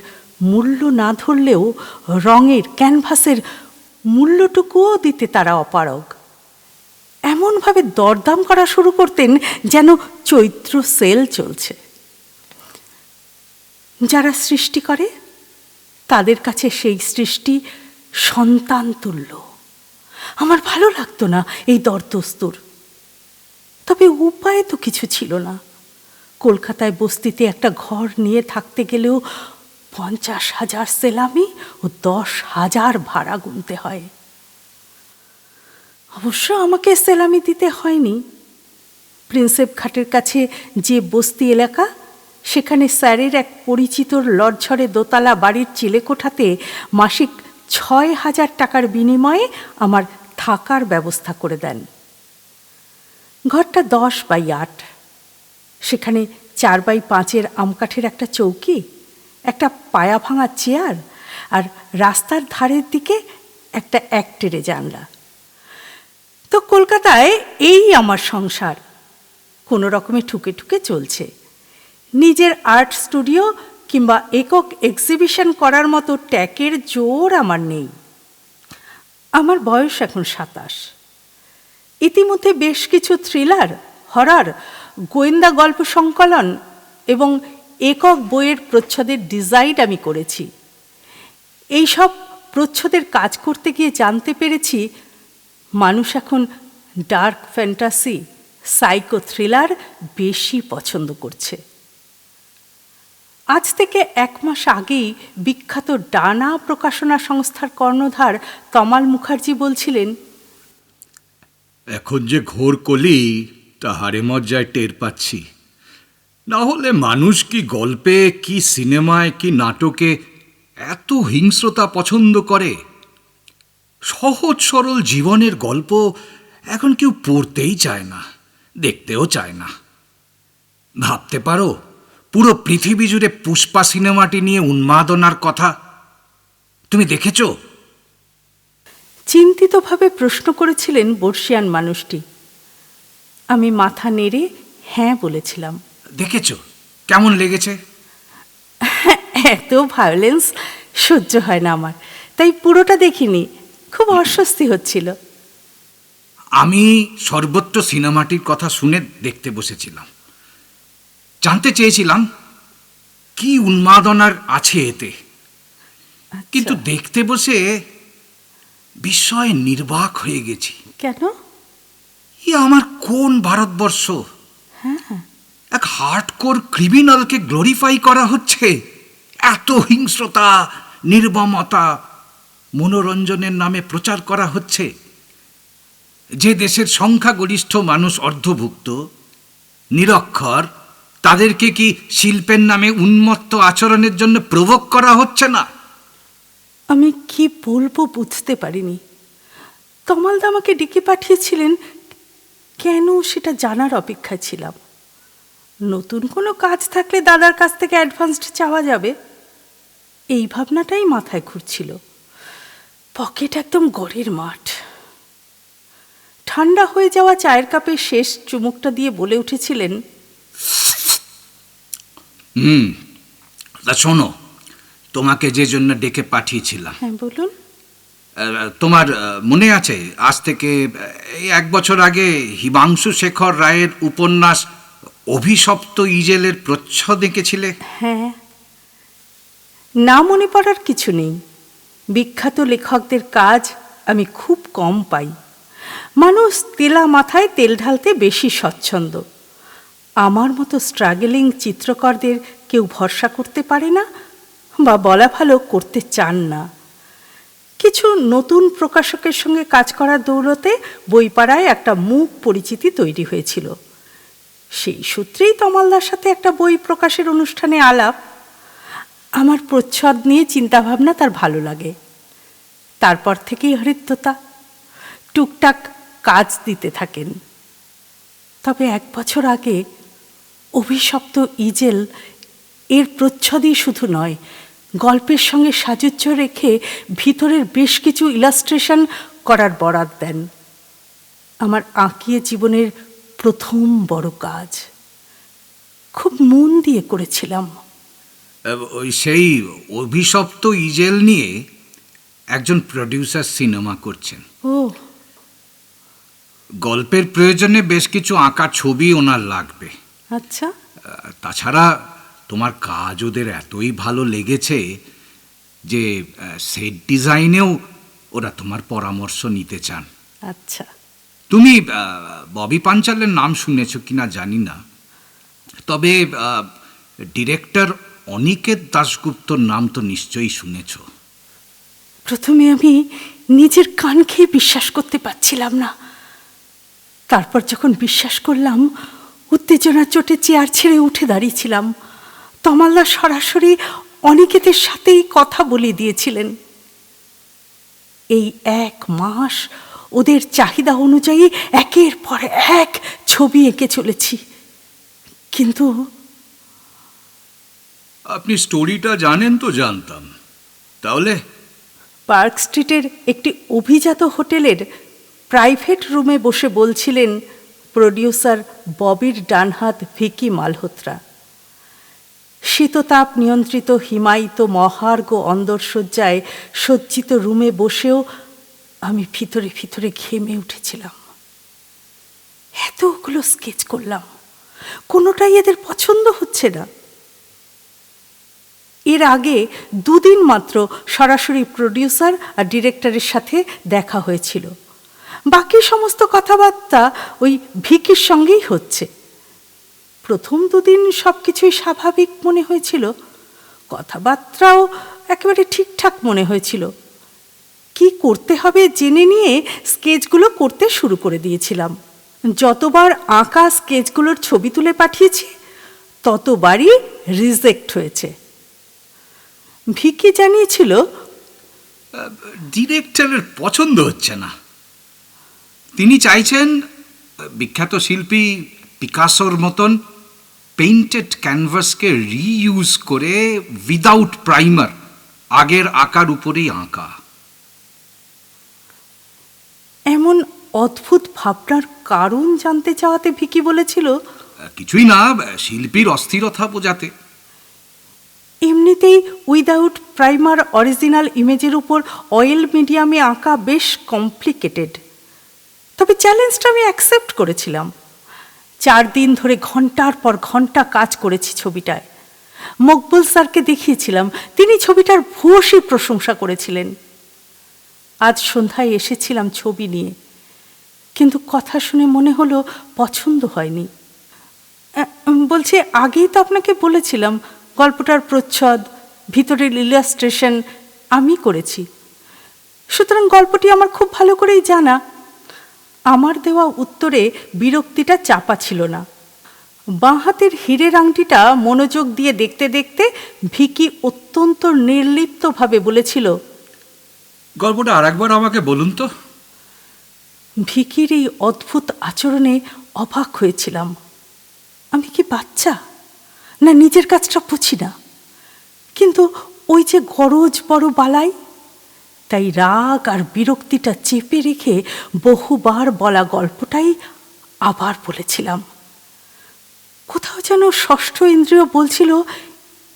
মূল্য না ধরলেও রঙের, ক্যানভাসের মূল্যটুকুও দিতে তারা অপারগ। এমনভাবে দরদাম করা শুরু করতেন যেন চৈত্র সেল চলছে। যারা সৃষ্টি করে তাদের কাছে সেই সৃষ্টি সন্তান তুল্য। আমার ভালো লাগতো না এই দরদস্তুর, তবে উপায় তো কিছু ছিল না। কলকাতায় বস্তিতে একটা ঘর নিয়ে থাকতে গেলেও 50,000 সেলামি ও 10,000 ভাড়া গুনতে হয়। অবশ্য আমাকে সেলামি দিতে হয়নি। প্রিন্সেপ ঘাটের কাছে যে বস্তি এলাকা, সেখানে স্যারের এক পরিচিতর লড়ঝড়ে দোতলা বাড়ির চিলেকোঠাতে মাসিক 6,000 টাকার বিনিময়ে আমার থাকার ব্যবস্থা করে দেন। ঘরটা 10x8, সেখানে 4x5 আমকাঠের একটা চৌকি, একটা পায়া ভাঙা চেয়ার, আর রাস্তার ধারের দিকে একটা একটেরে জানলা। তো কলকাতায় এই আমার সংসার কোনো রকমে ঠুকে ঠুকে চলছে। নিজের আর্ট স্টুডিও কিংবা একক এক্সিবিশন করার মতো ট্যাকের জোর আমার নেই। আমার বয়স এখন 27। ইতিমধ্যে বেশ কিছু থ্রিলার, হরর, গোয়েন্দা গল্প সংকলন এবং একক বইয়ের প্রচ্ছদের ডিজাইন আমি করেছি। এইসব প্রচ্ছদের কাজ করতে গিয়ে জানতে পেরেছি মানুষ এখন ডার্ক ফ্যান্টাসি, সাইকো থ্রিলার বেশি পছন্দ করছে। আজ থেকে 1 মাস আগেই বিখ্যাত ডানা প্রকাশনা সংস্থার কর্ণধার তমাল মুখার্জি বলছিলেন, এখন যে ঘোর কলি তা হারে মজ্জায় টের পাচ্ছি। না হলে মানুষ কি গল্পে, কি সিনেমায়, কি নাটকে এত হিংস্রতা পছন্দ করে? সহজ সরল জীবনের গল্প এখন কেউ পড়তেই চায় না, দেখতেও চায় না। ভাবতে পারো, পুরো পৃথিবী জুড়ে পুষ্পা সিনেমাটি নিয়ে উন্মাদনার কথা তুমি দেখেছো? চিন্তিতভাবে প্রশ্ন করেছিলেন বর্ষিয়ান মানুষটি। আমি মাথা নেড়ে হ্যাঁ বলেছিলাম। দেখেছো? কেমন লেগেছে? এত ভায়োলেন্স সহ্য হয় না আমার, তাই পুরোটা দেখিনি, খুব অস্বস্তি হচ্ছিল। আমি সর্বত্র সিনেমাটির কথা শুনে দেখতে বসেছিলাম। জানতে চেয়েছিলাম কি উন্মাদনার আছে এতে, কিন্তু দেখতে বসে বিস্ময়ে নির্বাক হয়ে গেছি। কেন? এ আমার কোন ভারতবর্ষ? এক হার্ডকোর ক্রিমিনালকে গ্লোরিফাই করা হচ্ছে, এত হিংস্রতা, নির্মমতা মনোরঞ্জনের নামে প্রচার করা হচ্ছে। যে দেশের সংখ্যাগরিষ্ঠ মানুষ অর্ধভুক্ত, নিরক্ষর, তাদেরকে কি শিল্পের নামে উন্মত্ত আচরণের জন্য প্রভোগ করা হচ্ছে না? আমি কি বলবো বুঝতে পারিনি। তমালদা আমাকে ডেকে পাঠিয়েছিলেন কেন সেটা জানার অপেক্ষায় ছিলাম। নতুন কোনো কাজ থাকলে দাদার কাছ থেকে অ্যাডভান্সড চাওয়া যাবে, এই ভাবনাটাই মাথায় ঘুরছিল। পকেট একদম গড়ের মাঠ। ঠান্ডা হয়ে যাওয়া চায়ের কাপে শেষ চুমুকটা দিয়ে বলে উঠেছিলেন, তা শোনো, তোমাকে যে জন্য ডেকে পাঠিয়েছিলাম। হ্যাঁ বলুন। তোমার মনে আছে, আজ থেকে এই 1 বছর আগে হিমাংশু শেখর রায়ের উপন্যাস অভিশপ্ত ইজেলের প্রচ্ছদ এঁকেছিলে? হ্যাঁ, না মনে পড়ার কিছু নেই। বিখ্যাত লেখকদের কাজ আমি খুব কম পাই। মানুষ তেলা মাথায় তেল ঢালতে বেশি স্বচ্ছন্দ। আমার মতো স্ট্রাগলিং চিত্রকরদের কেউ ভরসা করতে পারে না, বা বলা ভালো করতে চান না। কিছু নতুন প্রকাশকের সঙ্গে কাজ করার দৌলতে বইপাড়ায় একটা মুখ পরিচিতি তৈরি হয়েছিল। সেই সূত্রেই তমালদার সাথে একটা বই প্রকাশের অনুষ্ঠানে আলাপ। আমার প্রচ্ছদ নিয়ে চিন্তাভাবনা তার ভালো লাগে। তারপর থেকেই হৃদ্যতা, টুকটাক কাজ দিতে থাকেন। তবে 1 বছর আগে অভিশপ্ত ইজেল এর প্রচ্ছদই শুধু নয়, গল্পের সঙ্গে সাযুজ্য রেখে ভিতরের বেশ কিছু ইলাস্ট্রেশন করার বরাত দেন। আমার আঁকিয়ে জীবনের প্রথম বড় কাজ। খুব মন দিয়ে করেছিলাম। ওই সেই অভিশপ্ত ইজেল নিয়ে একজন প্রডিউসার সিনেমা করছেন। ও গল্পের প্রয়োজনে বেশ কিছু আঁকা ছবি ওনার লাগবে। আচ্ছা। তাছাড়া তোমার কাজ ওদের এতই ভালো লেগেছে যে সেট ডিজাইনেও ওরা তোমার পরামর্শ নিতে চান। আচ্ছা। তুমি ববি পাঞ্চালের নাম শুনেছ কিনা জানি না, তবে ডিরেক্টর অনিকেত দাশগুপ্তর নাম তো নিশ্চয়ই শুনেছ। প্রথমে আমি নিজের কান খেয়ে বিশ্বাস করতে পারছিলাম না। তারপর যখন বিশ্বাস করলাম, উত্তেজনার চোটে চেয়ার ছেড়ে উঠে দাঁড়িয়েছিলাম। তমালদা সরাসরি অনিকেতের সাথেই কথা বলে দিয়েছিলেন। এই 1 মাস ওদের চাহিদা অনুযায়ী একের পর এক ছবি এঁকে চলেছি। কিন্তু আপনি স্টোরিটা জানেন তো? জানতাম। তাহলে পার্ক স্ট্রিটের একটি অভিজাত হোটেলের প্রাইভেট রুমে বসে বলছিলেন প্রডিউসার ববির ডানহাত ভিকি মালহোত্রা। শীততাপ নিয়ন্ত্রিত হিমায়িত মহার্ঘ অন্দরসজ্জায় সজ্জিত রুমে বসেও আমি ভিতরে ভিতরে ঘেমে উঠেছিলাম। এতগুলো স্কেচ করলাম, কোনোটাই এদের পছন্দ হচ্ছে না। এর আগে 2 দিন মাত্র সরাসরি প্রডিউসার আর ডিরেক্টরের সাথে দেখা হয়েছিল। বাকি সমস্ত কথাবার্তা ওই ভিকির সঙ্গেই হচ্ছে। প্রথম 2 দিন সব কিছুই স্বাভাবিক মনে হয়েছিল, কথাবার্তাও একেবারে ঠিকঠাক মনে হয়েছিল। কি করতে হবে জেনে নিয়ে স্কেচগুলো করতে শুরু করে দিয়েছিলাম। যতবার আঁকা স্কেচগুলোর ছবি তুলে পাঠিয়েছি, ততবারই রিজেক্ট হয়েছে। ভিকি জানিয়েছিল ডিরেক্টরের পছন্দ হচ্ছে না। তিনি চাইছেন বিখ্যাত শিল্পী পিকাসোর মতন পেইন্টেড ক্যানভাসকে রিইউজ করে উইদাউট প্রাইমার আগের আঁকার উপরেই আঁকা। এমন অদ্ভুত ভাবনার কারণ জানতে চাওয়াতে ভিকি বলেছিল, কিছুই না, শিল্পীর অস্থিরতা বোঝাতে। এমনিতেই উইদাউট প্রাইমার অরিজিনাল ইমেজের উপর অয়েল মিডিয়ামে আঁকা বেশ কমপ্লিকেটেড। তবে চ্যালেঞ্জটা আমি অ্যাকসেপ্ট করেছিলাম। 4 দিন ধরে ঘন্টার পর ঘন্টা কাজ করেছি ছবিটায়। মকবুল স্যারকে দেখিয়েছিলাম, তিনি ছবিটার ভূয়সী প্রশংসা করেছিলেন। আজ সন্ধ্যায় এসেছিলাম ছবি নিয়ে, কিন্তু কথা শুনে মনে হলো পছন্দ হয়নি। বলছি, আগেই তো আপনাকে বলেছিলাম গল্পটার প্রচ্ছদ, ভিতরের ইলাস্ট্রেশন আমি করেছি, সুতরাং গল্পটি আমার খুব ভালো করেই জানা। আমার দেওয়া উত্তরে বিরক্তিটা চাপা ছিল না। বাঁ হাতের হীরের আংটিটা মনোযোগ দিয়ে দেখতে দেখতে ভিকি অত্যন্ত নির্লিপ্তভাবে বলেছিল, গল্পটা আরেকবার আমাকে বলুন তো। ভিকির এই অদ্ভুত আচরণে অবাক হয়েছিলাম। আমি কি বাচ্চা, না নিজের কাজটা বুঝি না? কিন্তু ওই যে গরজ বড় বালাই, তাই রাগ আর বিরক্তিটা চেপে রেখে বহুবার বলা গল্পটাই আবার বলেছিলাম। কোথাও যেন ষষ্ঠ ইন্দ্রিয় বলছিল,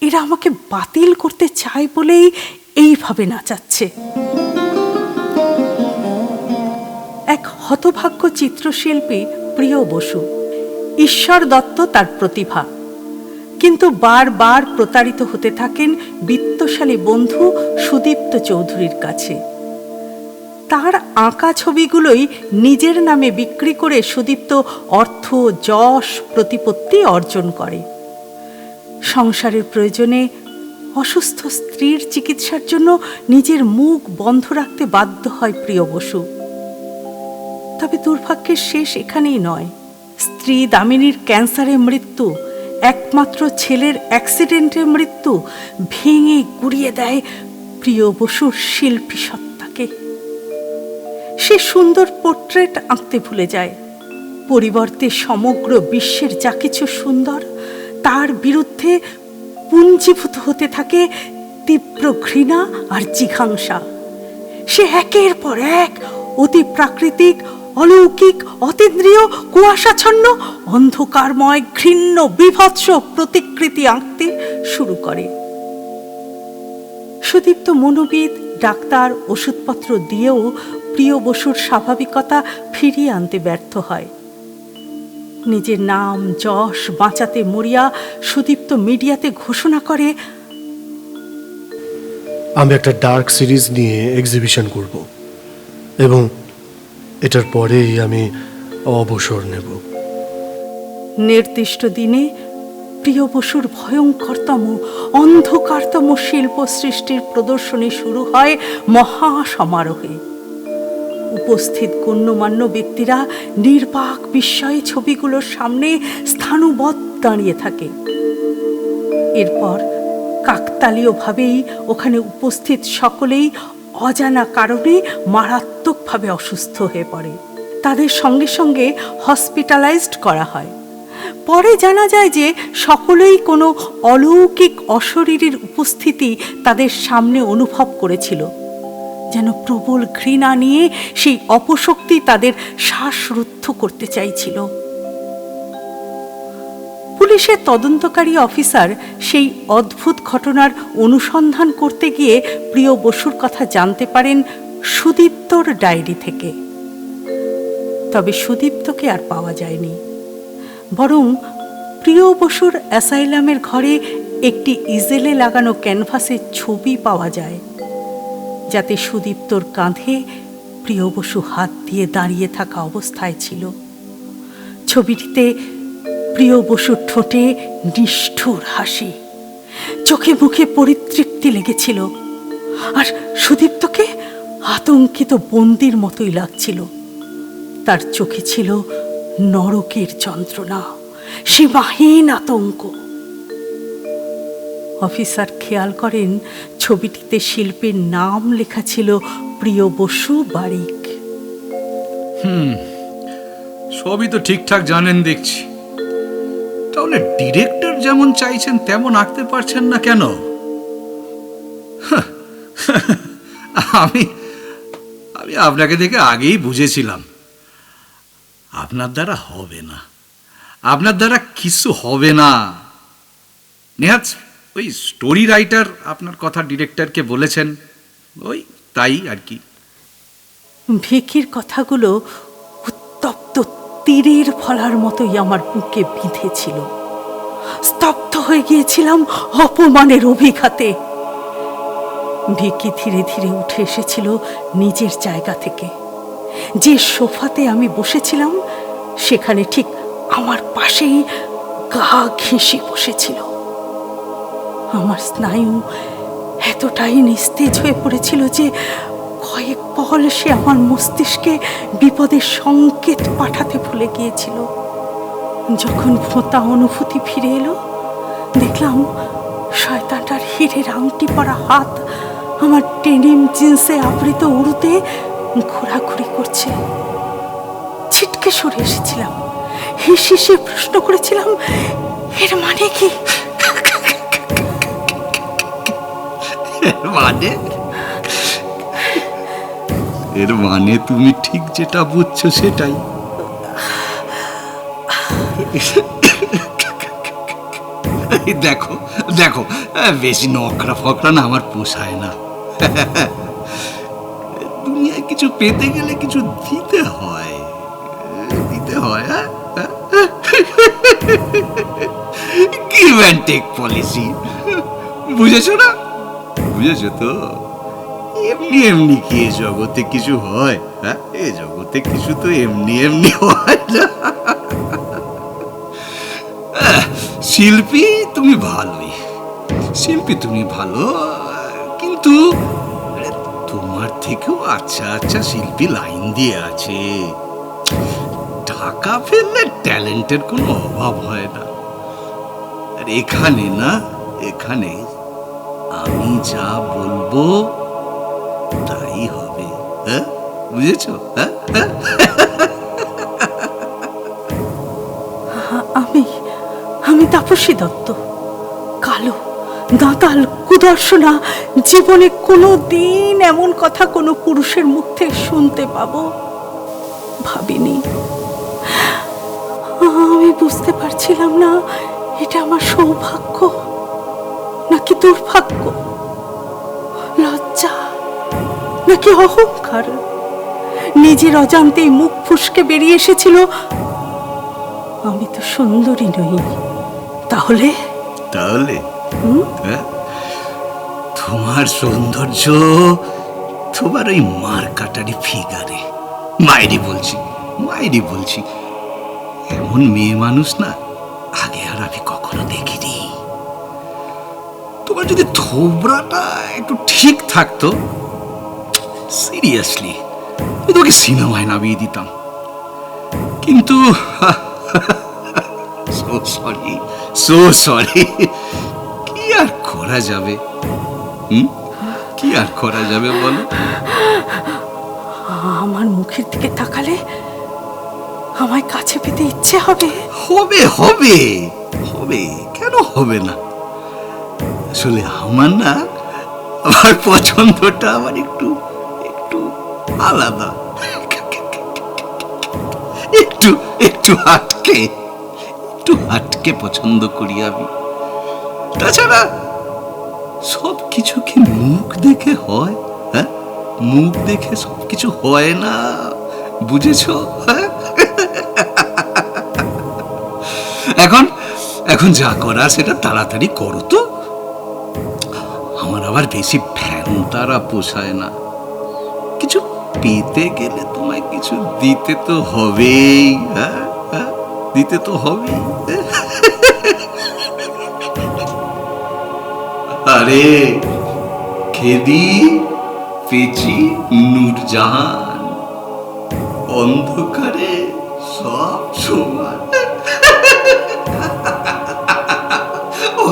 এরা আমাকে বাতিল করতে চায় বলেই এইভাবে নাচাচ্ছে। এক হতভাগ্য চিত্রশিল্পী প্রিয় বসু, ঈশ্বর দত্ত তার প্রতিভা, কিন্তু বারবার প্রতারিত হতে থাকেন বিত্তশালী বন্ধু সুদীপ্ত চৌধুরীর কাছে। তার আঁকা ছবিগুলোই নিজের নামে বিক্রি করে সুদীপ্ত অর্থ, যশ, প্রতিপত্তি অর্জন করে। সংসারের প্রয়োজনে অসুস্থ স্ত্রীর চিকিৎসার জন্য নিজের মুখ বন্ধ রাখতে বাধ্য হয় প্রিয় বসু। তবে দুর্ভাগ্যের শেষ এখানেই নয়। স্ত্রী দামিনীর ক্যান্সারে মৃত্যু, একমাত্র ছেলের অ্যাক্সিডেন্টে মৃত্যু ভেঙে গুড়িয়ে দেয় প্রিয় বসুর শিল্পী সত্তাকে। সে সুন্দর পোর্ট্রেট আঁকতে ভুলে যায়। পরিবর্তে সমগ্র বিশ্বের যা কিছু সুন্দর তার বিরুদ্ধে পুঞ্জীভূত হতে থাকে তীব্র ঘৃণা আর জিঘাংসা। সে একের পর এক অতি প্রাকৃতিক, অলৌকিক, অতীন্দ্রিয়, কুয়াশাচ্ছন্ন, অন্ধকারময়, ঘৃণ্য, বিভৎস প্রতিকৃতি আঁকতে শুরু করে। সুদীপ্ত মনোবিদ, ডাক্তার, ওষুধপত্র দিয়েও প্রিয় বসুর স্বাভাবিকতা ফিরিয়ে আনতে ব্যর্থ হয়। নিজের নাম যশ বাঁচাতে মরিয়া সুদীপ্ত মিডিয়াতে ঘোষণা করে, আমি একটা ডার্ক সিরিজ নিয়ে এক্সিবিশন করব এবং এটার পরেই আমি অবসর নেব। নির্দিষ্ট দিনে প্রিয় বসুর ভয়ঙ্করতম, অন্ধকারতম শিল্প সৃষ্টির প্রদর্শনী শুরু হয় মহা সমারোহে। উপস্থিত গণ্যমান্য ব্যক্তিরা নির্বাক বিস্ময়ে ছবিগুলোর সামনে স্থাণুবৎ দাঁড়িয়ে থাকে। এরপর কাকতালীয়ভাবেই ওখানে উপস্থিত সকলেই অজানা কারণে মারাত্মকভাবে অসুস্থ হয়ে পড়ে। তাদের সঙ্গে সঙ্গে হসপিটালাইজড করা হয়। পরে জানা যায় যে সকলেই কোনো অলৌকিক অশরীরীর উপস্থিতি তাদের সামনে অনুভব করেছিল, যেন প্রবল ঘৃণা নিয়ে সেই অপশক্তি তাদের শ্বাসরুদ্ধ করতে চাইছিল। পুলিশের তদন্তকারী অফিসার সেই অদ্ভুত ঘটনার অনুসন্ধান করতে গিয়ে প্রিয় বসুর কথা জানতে পারেন সুদীপ্তর ডায়েরি থেকে। তবে সুদীপ্তকে আর পাওয়া যায়নি, বরং প্রিয় বসুর অ্যাসাইলামের ঘরে একটি ইজেলে লাগানো ক্যানভাসের ছবি পাওয়া যায়, যাতে সুদীপ্তর কাঁধে প্রিয় বসু হাত দিয়ে দাঁড়িয়ে থাকা অবস্থায় ছিল। ছবিটিতে প্রিয় বসুর ঠোঁটে নিষ্ঠুর হাসি, চোখে মুখে পরিতৃপ্তি লেগেছিল, আর সুদীপ্তকে আতঙ্কিত বন্দির মতোই লাগছিল। তার চোখে ছিল নরকের যন্ত্রণা, সীমাহীন আতঙ্ক। অফিসার খেয়াল করেন ছবিটিতে শিল্পীর নাম লেখা ছিল প্রিয় বসু বারিক। সবই তো ঠিকঠাক জানেন দেখছি, তাহলে ডিরেক্টর যেমন চাইছেন তেমন আঁকতে পারছেন না কেন? আমি আমি আপনাকে দেখে আগেই বুঝেছিলাম আপনার দ্বারা হবে না, আপনার দ্বারা কিছু হবে না। নেহাত ওই স্টোরি রাইটার আপনার কথা ডিরেক্টরকে বলেছেন, ওই তাই আর কি। ভিকির কথাগুলো উত্তপ্ত তীরের ফলার মতোই আমার বুকে বিঁধেছিল। স্তব্ধ হয়ে গিয়েছিলাম অপমানের অভিঘাতে। ভিকি ধীরে ধীরে উঠে এসেছিল নিজের জায়গা থেকে। যে সোফাতে আমি বসেছিলাম সেখানে ঠিক আমার পাশেই গা ঘেঁষে বসেছিল। আমার স্নায়ু এতটাই নিস্তেজ হয়ে পড়েছিল যে কয়েক পল সে আমার মস্তিষ্কে বিপদের সংকেত পাঠাতে ভুলে গিয়েছিল। যখন ভোঁতা অনুভূতি ফিরে এলো, দেখলাম শয়তানটার হীরের আংটি পরা হাত আমার ডেনিম জিন্সে আবৃত উড়ুতে ঘোরাঘুরি করছে। ছিটকে সরে এসেছিলাম, হিসিয়ে প্রশ্ন করেছিলাম, এর মানে কি? মানে এর মানে তুমি ঠিক যেটা বুঝছো সেটাই। দেখো দেখো, বেশি নকরা ফকরা না আমার পোষায় না। দুনিয়ায় কিছু পেতে গেলে কিছু দিতে হয়, দিতে হয়। গিভ অ্যান্ড টেক পলিসি, বুঝেছো না? বুঝেছো তো? এমনি এমনি কি এ জগতে কিছু হয়? হ্যাঁ, এ জগতে কিছু তো এমনি এমনি হয় না। শিল্পী তুমি ভালোই, শিল্পী তুমি ভালো, কিন্তু তোমার থেকেও আচ্ছা আচ্ছা শিল্পী লাইন দিয়ে আছে। টাকা ফেললে ট্যালেন্টের কোনো অভাব হয় না। আর এখানে না, এখানে আমি যা বলবো তাই হবে। হ্যাঁ, বুঝেছো? হ্যাঁ, আমি তাপসী দত্ত, কালো, দাঁতাল, কুদর্শনা। জীবনে কোনো দিন এমন কথা কোনো পুরুষের মুখ থেকে শুনতে পাবো ভাবিনি। আমি বুঝতে পারছিলাম না এটা আমার সৌভাগ্য নাকি দুর্ভাগ্য, লজ্জা নাকি অহংকার। নিজের অজান্তেই মুখ ফুসকে বেরিয়ে এসেছিল, আমি তো সুন্দরী নই। তাহলে তাহলে তোমার সৌন্দর্য তোমার ওই মার কাটারি ফিগারে। মায়েরই বলছি, মায়েরই বলছি, এমন মেয়ে মানুষ না আগে আর আমি কখনো দেখিনি। তোমার যদি থোবরাটা একটু ঠিক থাকতো, সিরিয়াসলি তোমাকে সিনেমায় নামিয়ে দিতাম। কিন্তু সো সরি, সো সরি, কি আর করা যাবে? কি আর করা যাবে বলো? আমার মুখের দিকে তাকালে আমায় কাছে পেতে ইচ্ছে হবে। হবে হবে হবে, কেন হবে না? আসলে আমার না, আমার পছন্দটা আমার একটু একটু আলাদা, একটু একটু হাটকে, একটু হাটকে পছন্দ করি আমি। তাছাড়া সব কিছু কি মুখ দেখে হয়? হ্যাঁ, মুখ দেখে সবকিছু হয় না, বুঝেছো? হ্যাঁ, এখন এখন যা করার সেটা তাড়াতাড়ি করো তো। আমার আবার বেশি ফ্যান তারা পোষায় না। কিছু পেতে গেলে তোমায় কিছু দিতে তো হবেই। হ্যাঁ, দিতে তো হবেই। আরে খেদি পেচি নূরজাহান, অন্ধকারে সব সমান,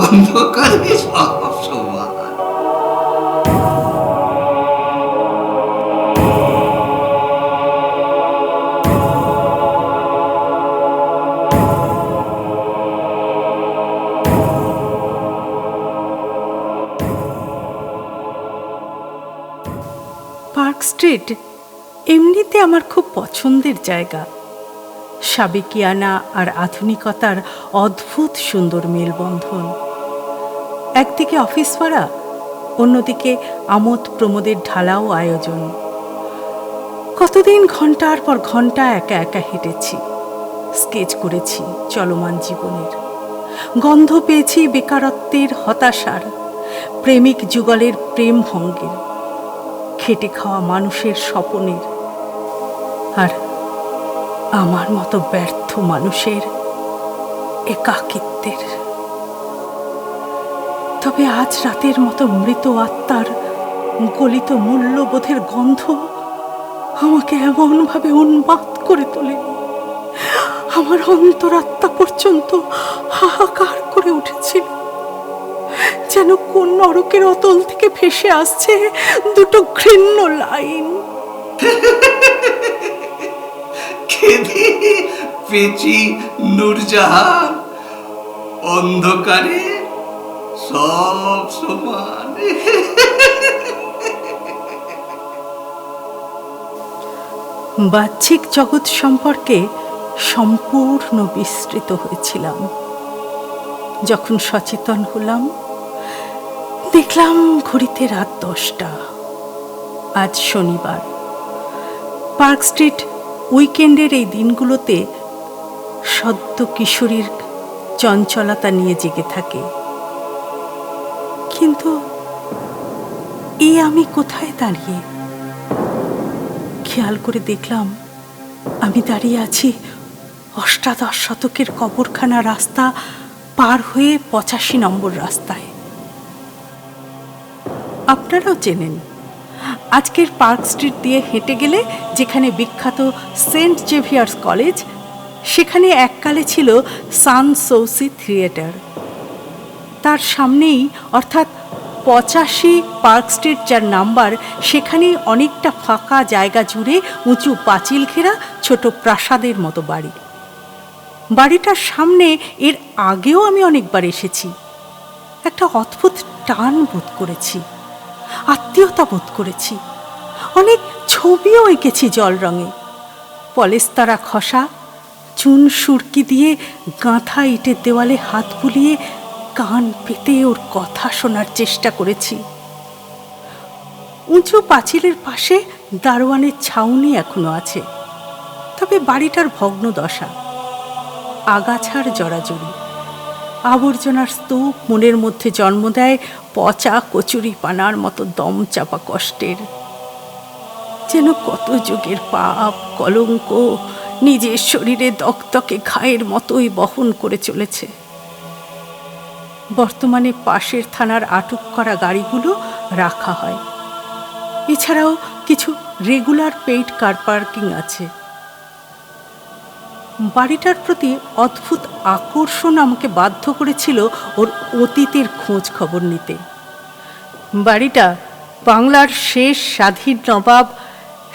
অন্ধকারে সব সমান। পার্ক স্ট্রিট এমনিতে আমার খুব পছন্দের জায়গা। সাবেকিয়ানা আর আধুনিকতার অদ্ভুত সুন্দর মেলবন্ধন। একদিকে অফিস ভাড়া, অন্যদিকে আমোদ প্রমোদের ঢালাও আয়োজন। কতদিন ঘন্টার পর ঘন্টা একা একা হেঁটেছি, স্কেচ করেছি চলমান জীবনের, গন্ধ পেয়েছি বেকারত্বের, হতাশার, প্রেমিক যুগলের প্রেম ভঙ্গের, খেটে খাওয়া মানুষের স্বপনের, আর আমার মতো ব্যর্থ মানুষের একাকিত্বের। তবে আজ রাতের মতো মৃত আত্মার গলিত মূল্যবোধের গন্ধ আমাকে এমনভাবে উন্মাদ করে তোলে, আমার অন্তরাত্মা পর্যন্ত হাহাকার করে উঠেছিল, যেন কোন নরকের অতল থেকে ভেসে আসছে দুটো ঘৃণ্য লাইন। খেদি পেচি নূরজাহান, অন্ধকারে সব সমান। বাহ্যিক জগৎ সম্পর্কে সম্পূর্ণ বিস্তৃত হয়েছিলাম। যখন সচেতন হলাম, দেখলাম ঘড়িতে রাত 10টা। আজ শনিবার। পার্ক স্ট্রিট উইকেন্ডের এই দিনগুলোতে সদ্য কিশোরীর চঞ্চলতা নিয়ে জেগে থাকে। কিন্তু আমি কোথায় দাঁড়িয়ে? খেয়াল করে দেখলাম আমি দাঁড়িয়ে আছি অষ্টাদশ শতকের কবরখানা রাস্তা পার হয়ে 85 নম্বর রাস্তায়। আপনারাও চেনেন, আজকের পার্ক স্ট্রিট দিয়ে হেঁটে গেলে যেখানে বিখ্যাত সেন্ট জেভিয়ার্স কলেজ, সেখানে এককালে ছিল সানসৌসি থিয়েটার। তার সামনেই, অর্থাৎ 85 পার্ক স্ট্রিট যার নাম্বার, সেখানেই অনেকটা ফাঁকা জায়গা জুড়ে উঁচু পাঁচিল ঘেরা ছোট প্রাসাদের মতো বাড়ি। বাড়িটার সামনে এর আগেও আমি অনেকবার এসেছি। একটা অদ্ভুত টান বোধ করেছি, আত্মীয়তা বোধ করেছি। অনেক ছবিও এঁকেছি জল রঙে, পলেস্তারা খসা, চুন সুরকি দিয়ে গাঁথা ইটের দেওয়ালে হাত বুলিয়ে কান পেতে ওর কথা শোনার চেষ্টা করেছি। উঁচু পাঁচিলের পাশে দারোয়ানের ছাউনি এখনো আছে, তবে বাড়িটার ভগ্ন দশা, আগাছার জড়াজড়ি, আবর্জনার স্তূপ মনের মধ্যে জন্ম দেয় পচা কচুরি পানার মতো দম চাপা কষ্টের। যেন কত যুগের পাপ কলঙ্ক নিজের শরীরে দকদকে ঘায়ের মতোই বহন করে চলেছে। বর্তমানে পাশের থানার আটক করা গাড়িগুলো রাখা হয়। এছাড়াও কিছু রেগুলার পেইড কার পার্কিং আছে। বাড়িটার প্রতি অদ্ভুত আকর্ষণ আমাকে বাধ্য করেছিল ওর অতীতের খোঁজ খবর নিতে। বাড়িটা বাংলার শেষ স্বাধীন নবাব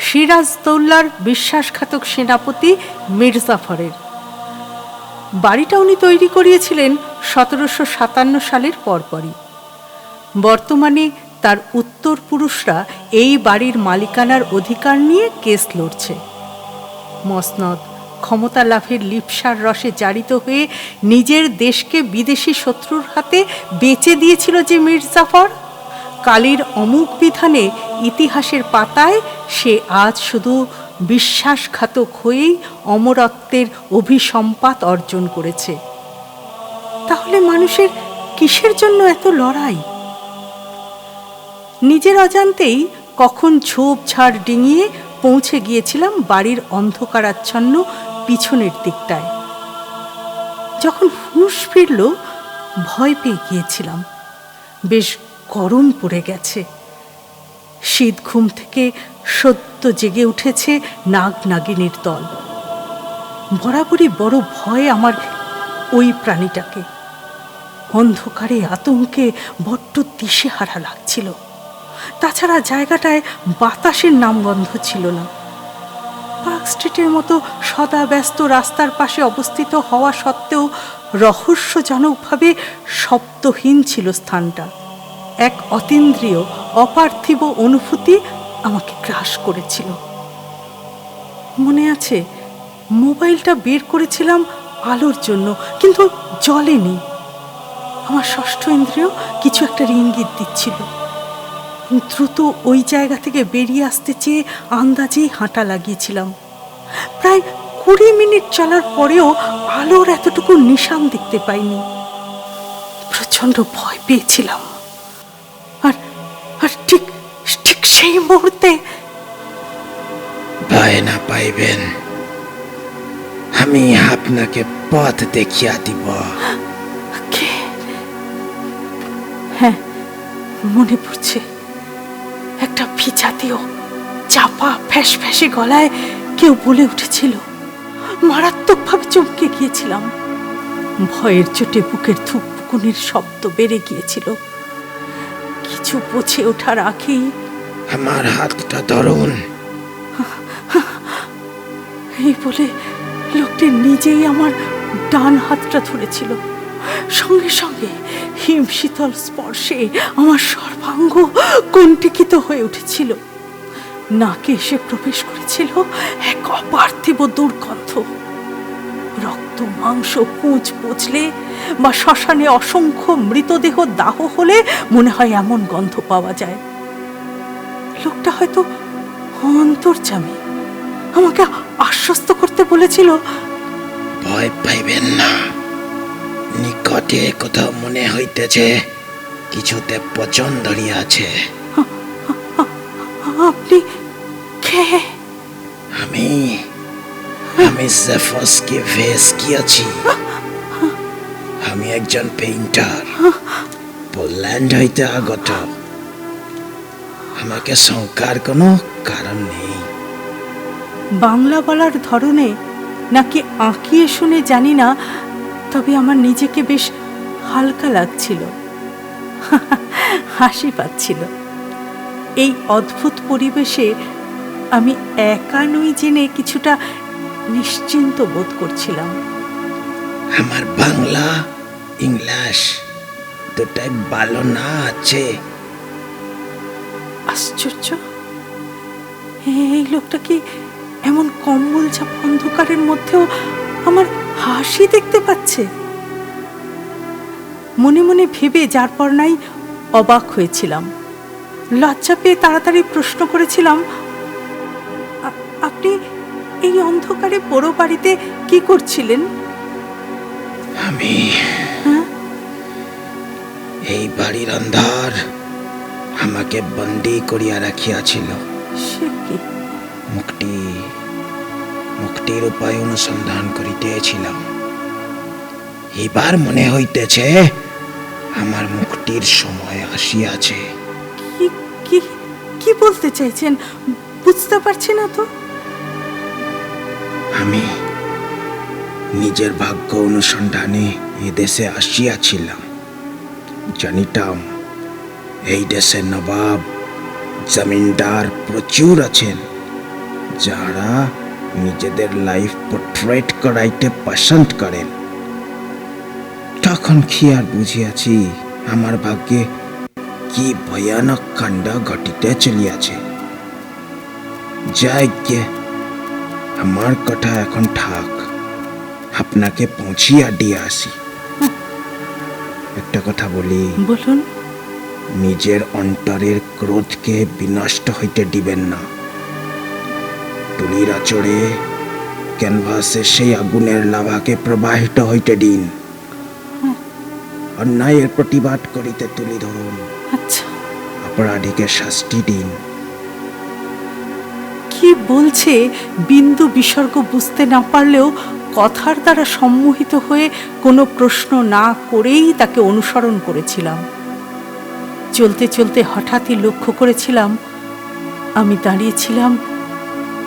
সিরাজদৌল্লার বিশ্বাসঘাতক সেনাপতি মির্জাফরের। বাড়িটা উনি তৈরি করিয়েছিলেন 1757 সালের পরপরই। বর্তমানে তার উত্তরপুরুষরা এই বাড়ির মালিকানার অধিকার নিয়ে কেস লড়ছে। মসনদ ক্ষমতা লাভের লিপ্সার রসে জারিত হয়ে নিজের দেশকে বিদেশি শত্রুর হাতে বেচে দিয়েছিল যে মির্জাফর, কালীর অমুক বিধানে ইতিহাসের পাতায় সে আজ শুধু বিশ্বাসঘাতক হয়েই অমরত্বের অভিসম্পাত অর্জন করেছে। তাহলে মানুষের কিসের জন্য এত লড়াই? নিজের অজান্তেই কখন ঝোপঝাড় ডিঙিয়ে পৌঁছে গিয়েছিলাম বাড়ির অন্ধকারাচ্ছন্ন পিছনের দিকটায়। যখন হুঁশ ফিরল, ভয় পেয়ে গিয়েছিলাম। বেশ গরম পড়ে গেছে। শীত ঘুম থেকে সদ্য জেগে উঠেছে নাগ নাগিনীর দল। বরাবরই বড় ভয় আমার ওই প্রাণীটাকে। অন্ধকারে আতঙ্কে বড্ড দিশেহারা লাগছিল। তাছাড়া জায়গাটায় বাতাসের নামগন্ধ ছিল না। পার্ক স্ট্রিটের মতো সদা ব্যস্ত রাস্তার পাশে অবস্থিত হওয়া সত্ত্বেও রহস্যজনকভাবে শব্দহীন ছিল স্থানটা। এক অতীন্দ্রিয় অপার্থিব অনুভূতি আমাকে গ্রাস করেছিল। মনে আছে, মোবাইলটা বের করেছিলাম আলোর জন্য, কিন্তু জ্বলেনি। আমার ষষ্ঠ ইন্দ্রিয় কিছু একটা ইঙ্গিত দিচ্ছিল। দ্রুত ওই জায়গা থেকে বেরিয়ে আসতে চেয়ে আন্দাজেই হাঁটা লাগিয়েছিলাম। প্রায় 20 মিনিট চলার পরেও আলোর এতটুকু নিশান দেখতে পাইনি। প্রচন্ড ভয় পেয়েছিলাম। আর আর ঠিক ঠিক সেই মুহূর্তে ভয় না পাইবেন, আমি আপনাকে পথ দেখিয়া দিব। কে? হ্যাঁ, মনে পড়ছে। একটা ভিজাতীয় চাপা ফ্যাস ফ্যাসে গলায় কেউ বলে উঠেছিল। মারাত্মকভাবে চমকে গিয়েছিলাম। ভয়ের চোটে বুকের ধুকপুকুনির শব্দ বেড়ে গিয়েছিল। কিছু বুঝে ওঠার আগেই আমার হাতটা ধরুন। এই বলে লোকটি নিজেই আমার ডান হাতটা ধরেছিল। সঙ্গে সঙ্গে হিমশীতল স্পর্শে আমার সর্বাঙ্গ কণ্টকিত হয়ে উঠেছিল। নাকে এসে প্রবেশ করেছিল এক অপার্থিব দুর্গন্ধ। রক্ত মাংস কুঁচ পচলে বা শ্মশানে অসংখ্য মৃতদেহ দাহ হলে মনে হয় এমন গন্ধ পাওয়া যায়। লোকটা হয়তো অন্তর্যামী, আমাকে আশ্বস্ত করতে বলেছিল। ভয় পাইবেন না, নিকটে কোথাও মনে হইতেছে কিছুতে পচন ধরিয়াছে। আপনি কে? আমি আমি জেফস্কি ভেস্কি আছি। আমি একজন পেইন্টার, পোল্যান্ড হইতে আগত। আমাকে শঙ্কার কোনো কারণ নেই। বাংলা বলার ধরনে নাকি আঁকিয়ে শুনে জানি না, তবে আমার নিজেকে বেশ হালকা লাগছিল, হাসি পাচ্ছিল। এই অদ্ভুত পরিবেশে আমি একা নই জেনে কিছুটা নিশ্চিন্ত বোধ করছিলাম। আমার বাংলা ইংলিশ দুটাই ভালো না আছে। আশ্চর্য, এই লোকটা কি এমন কম্বল চাপ অন্ধকারের মধ্যেও আমার হাসি দেখতে পাচ্ছে? মনে মনে ভেবে যার পর নাই অবাক হয়েছিলাম। লজ্জা পেয়ে তাড়াতাড়ি প্রশ্ন করেছিলাম, আপনি এই অন্ধকারে পোড়ো বাড়িতে কি করছিলেন? আমি হ্যাঁ? এই বাড়ির অন্ধার আমাকে বন্দী করিয়া রাখিয়াছিল। সে কি? মুক্তির উপায় অনুসন্ধান করিতেছিলাম। এবার মনে হইতেছে আমার মুক্তির সময় আসিয়াছে। কি কি কি বলতে চাইছেন? বুঝতে পারছি না তো। আমি নিজের ভাগ্য অনুসন্ধানে এদেশে আসিয়াছিলাম। জানিতাম এই দেশে নবাব জমিনদার প্রচুর আছেন, যারা নিজেদের লাইফ পোর্ট্রেট করাইতে পছন্দ করেন। তখন কি আর বুঝিয়াছি আমার ভাগ্যে কি ভয়ানক কাণ্ড ঘটিতে চলিয়াছে। যাই গে, আমার কথা এখন থাক, আপনাকে পৌঁছিয়া দিয়ে আসি। একটা কথা বলি, বলুন। নিজের অন্তরের ক্রোধকে বিনষ্ট হইতে দিবেন না। তুলির আচড়ে ক্যানভাসে সেই আগুনের লাভাকে প্রবাহিত হইতে দিন। অন্যায়ের প্রতিবাদ করিতে তুলি ধরুন, আচ্ছা, অপরাধীকে শাস্তি দিন। কি বলছে বিন্দু বিসর্গ বুঝতে না পারলেও কথার দ্বারা সম্মোহিত হয়ে কোনো প্রশ্ন না করেই তাকে অনুসরণ করেছিলাম। চলতে চলতে হঠাৎই লক্ষ্য করেছিলাম আমি দাঁড়িয়েছিলাম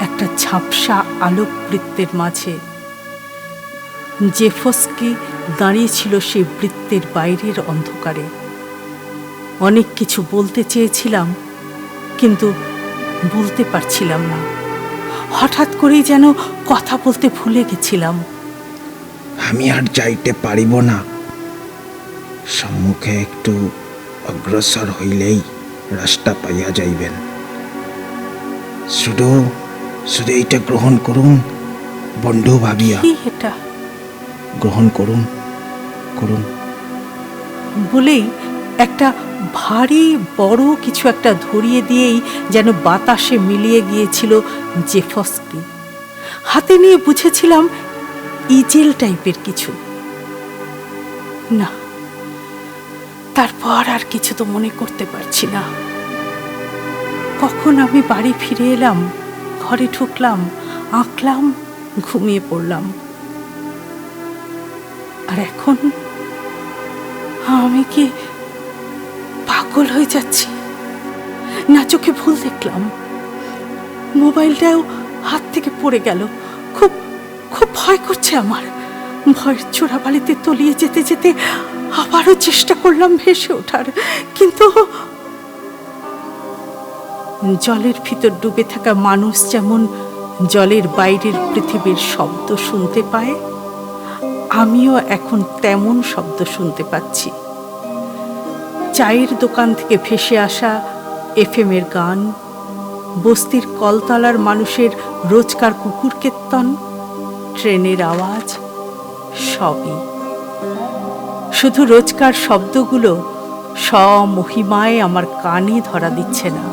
একটা ঝাপসা আলোকবৃত্তের মাঝে। জেফস্কি দাঁড়িয়েছিল সেই বৃত্তের বাইরের অন্ধকারে। অনেক কিছু বলতে চেয়েছিলাম, কিন্তু বলতে পারছিলাম না। হঠাৎ করেই যেন কথা বলতে ভুলে গেছিলাম। আমি আর যাইতে পারিব না। সম্মুখে একটু অগ্রসর হইলেই রাস্তা পাইয়া যাইবেন। শুধু শুধু এইটা গ্রহণ করুন বন্ধু ভাবিয়া। কি এটা? গ্রহণ করুন করুন। বলেই একটা ভারী বড় কিছু একটা ধরিয়ে দিয়েই যেন বাতাসে মিলিয়ে গিয়েছিল জেফসকে। হাতে নিয়ে বুঝেছিলাম ইজেল টাইপের কিছু। না, তারপর আর কিছু তো মনে করতে পারছি না। কখন আমি বাড়ি ফিরে এলাম, ঘরে ঢুকলাম, আঁকলাম, ঘুমিয়ে পড়লাম। আর এখন আমি কি পাগল হয়ে যাচ্ছি? না চোখে ভুল দেখলাম, মোবাইলটাও হাত থেকে পড়ে গেল। খুব খুব ভয় করছে আমার। ভয়ের চোরাবালিতে তলিয়ে যেতে যেতে আবারও চেষ্টা করলাম ভেসে ওঠার, কিন্তু জলের ভিতর ডুবে থাকা মানুষ যেমন জলের বাইরের পৃথিবীর শব্দ শুনতে পায়, আমিও এখন তেমন শব্দ শুনতে পাচ্ছি। চায়ের দোকান থেকে ভেসে আসা FM এর গান, বস্তির কলতলার মানুষের রোজকার কুকুর কীর্তন, ট্রেনের আওয়াজ, সবই। শুধু রোজকার শব্দগুলো স্বমহিমায় আমার কানে ধরা দিচ্ছে না,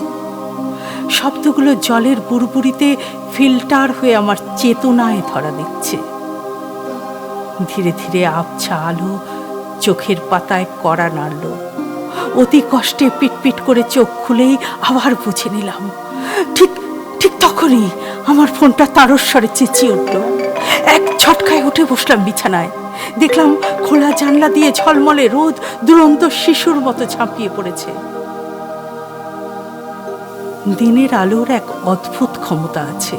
শব্দগুলো জলের বুড়বুড়িতে ফিল্টার হয়ে আমার চেতনায় ধরা দিচ্ছে। ধীরে ধীরে আবছা আলো চোখের পাতায় কড়া নাড়ল। অতি কষ্টে পিটপিট করে চোখ খুলেই আবার বুঝে নিলাম। ঠিক ঠিক তখনই আমার ফোনটা তারস্বরে চেঁচিয়ে উঠল। এক ঝটকায় উঠে বসলাম বিছানায়। দেখলাম খোলা জানলা দিয়ে ঝলমলে রোদ দুরন্ত শিশুর মতো ঝাঁপিয়ে পড়েছে। দিনের আলোর এক অদ্ভুত ক্ষমতা আছে।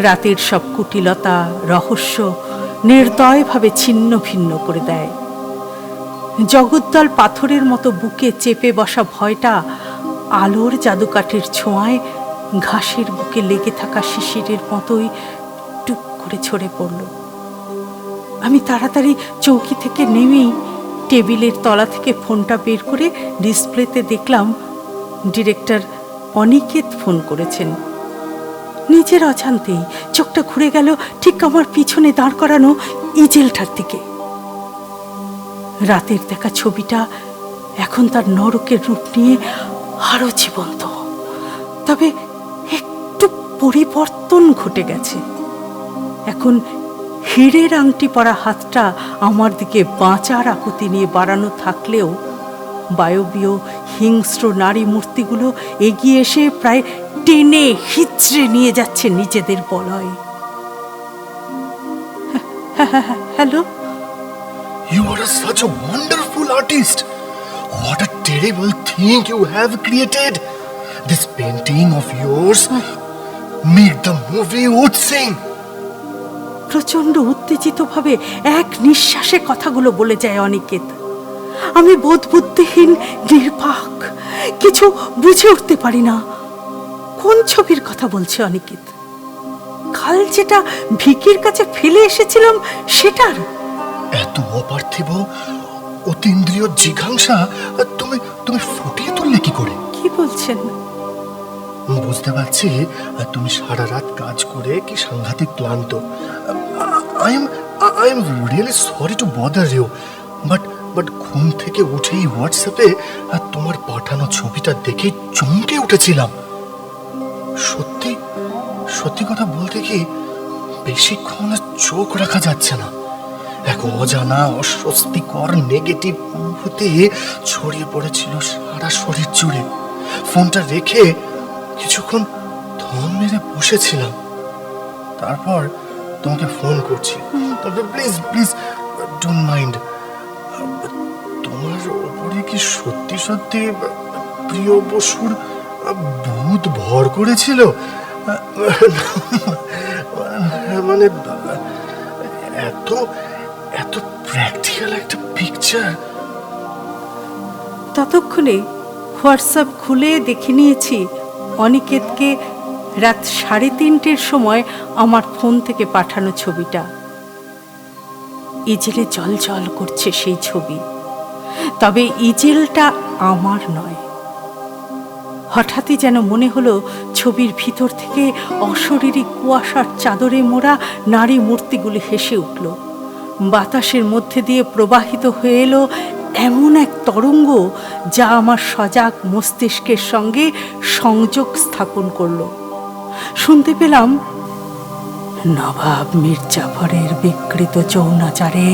রাতের সব কুটিলতা, রহস্য নির্দয়ভাবে ছিন্ন ভিন্ন করে দেয়। জগদ্দল পাথরের মতো বুকে চেপে বসা ভয়টা আলোর জাদুকাঠির ছোঁয়ায় ঘাসের বুকে লেগে থাকা শিশিরের মতোই টুক করে ঝরে পড়ল। আমি তাড়াতাড়ি চৌকি থেকে নেমেই টেবিলের তলা থেকে ফোনটা বের করে ডিসপ্লেতে দেখলাম ডিরেক্টর অনিকেত ফোন করেছেন। নিজের অজান্তেই চোখটা ঘুরে গেল ঠিক আমার পিছনে দাঁড় করানো ইজেলটার দিকে। রাতের দেখা ছবিটা এখন তার নরকের রূপ নিয়ে আরো জীবন্ত, তবে একটু পরিবর্তন ঘটে গেছে। এখন হীরের আংটি পরা হাতটা আমার দিকে বাঁচার আকুতি নিয়ে বাড়ানো থাকলেও বায়বীয় হিংস্র নারী মূর্তিগুলো এগিয়ে এসে প্রায় টেনে হিচড়ে নিয়ে যাচ্ছে নিজেদের বলয়। Hello, You are such a wonderful artist. What a terrible thing you have created. This painting of yours made the movie would sing. প্রচন্ড উত্তেজিতভাবে এক নিঃশ্বাসে কথাগুলো বলে যায় অনিকেত। আমি বোধবুদ্ধিহীন, নির্বাক, কিছু বুঝে উঠতে পারি না। কোন ছবির কথা বলছে অনিকেত? কাল যেটা ভিকির কাছে ফেলে এসেছিলাম সেটার? এত অপার্থিব অতীন্দ্রিয় জিঘাংসা তুমি তুমি ফুটিয়ে তুললে কি করে? কি বলছেন? বুঝতে পারছি তুমি সারা রাত কাজ করে কি সাংঘাতিক ক্লান্ত। I am really sorry to bother you, but ঘুম থেকে উঠেই হোয়াটসঅ্যাপে তোমার পাঠানো ছবিটা দেখে চমকে উঠেছিলাম। সত্যি সত্যি কথা বলতে কি বেশিক্ষণ চোখ রাখা যাচ্ছে না। এক অজানা অস্বস্তিকর নেগেটিভ অনুভূতি ছড়িয়ে পড়েছিল সারা শরীর জুড়ে। ফোনটা রেখে কিছুক্ষণ থম মেরে বসেছিলাম, তারপর তোমাকে ফোন করছি। তবে প্লিজ প্লিজ ডোন্ট মাইন্ড। তোমার ওপরে কি সত্যি সত্যি প্রিয় বসুর ভূত ভর করেছিল? মানে এত এত প্র্যাকটিক্যাল একটা পিকচার। ততক্ষণে হোয়াটসঅ্যাপ খুলে দেখে নিয়েছি অনিকেতকে রাত 3:30 সময় আমার ফোন থেকে পাঠানো ছবিটা। ইজেলে জল জল করছে সেই ছবি, তবে ইজেলটা আমার নয়। হঠাৎই যেন মনে হলো ছবির ভিতর থেকে অশরীরী কুয়াশার চাদরে মোড়া নারী মূর্তিগুলি হেসে উঠল। বাতাসের মধ্যে দিয়ে প্রবাহিত হয়ে এলো এমন এক তরঙ্গ যা আমার সজাগ মস্তিষ্কের সঙ্গে সংযোগ স্থাপন করল। শুনতে পেলাম, নবাব মীর জাফরের বিকৃত যৌনাচারে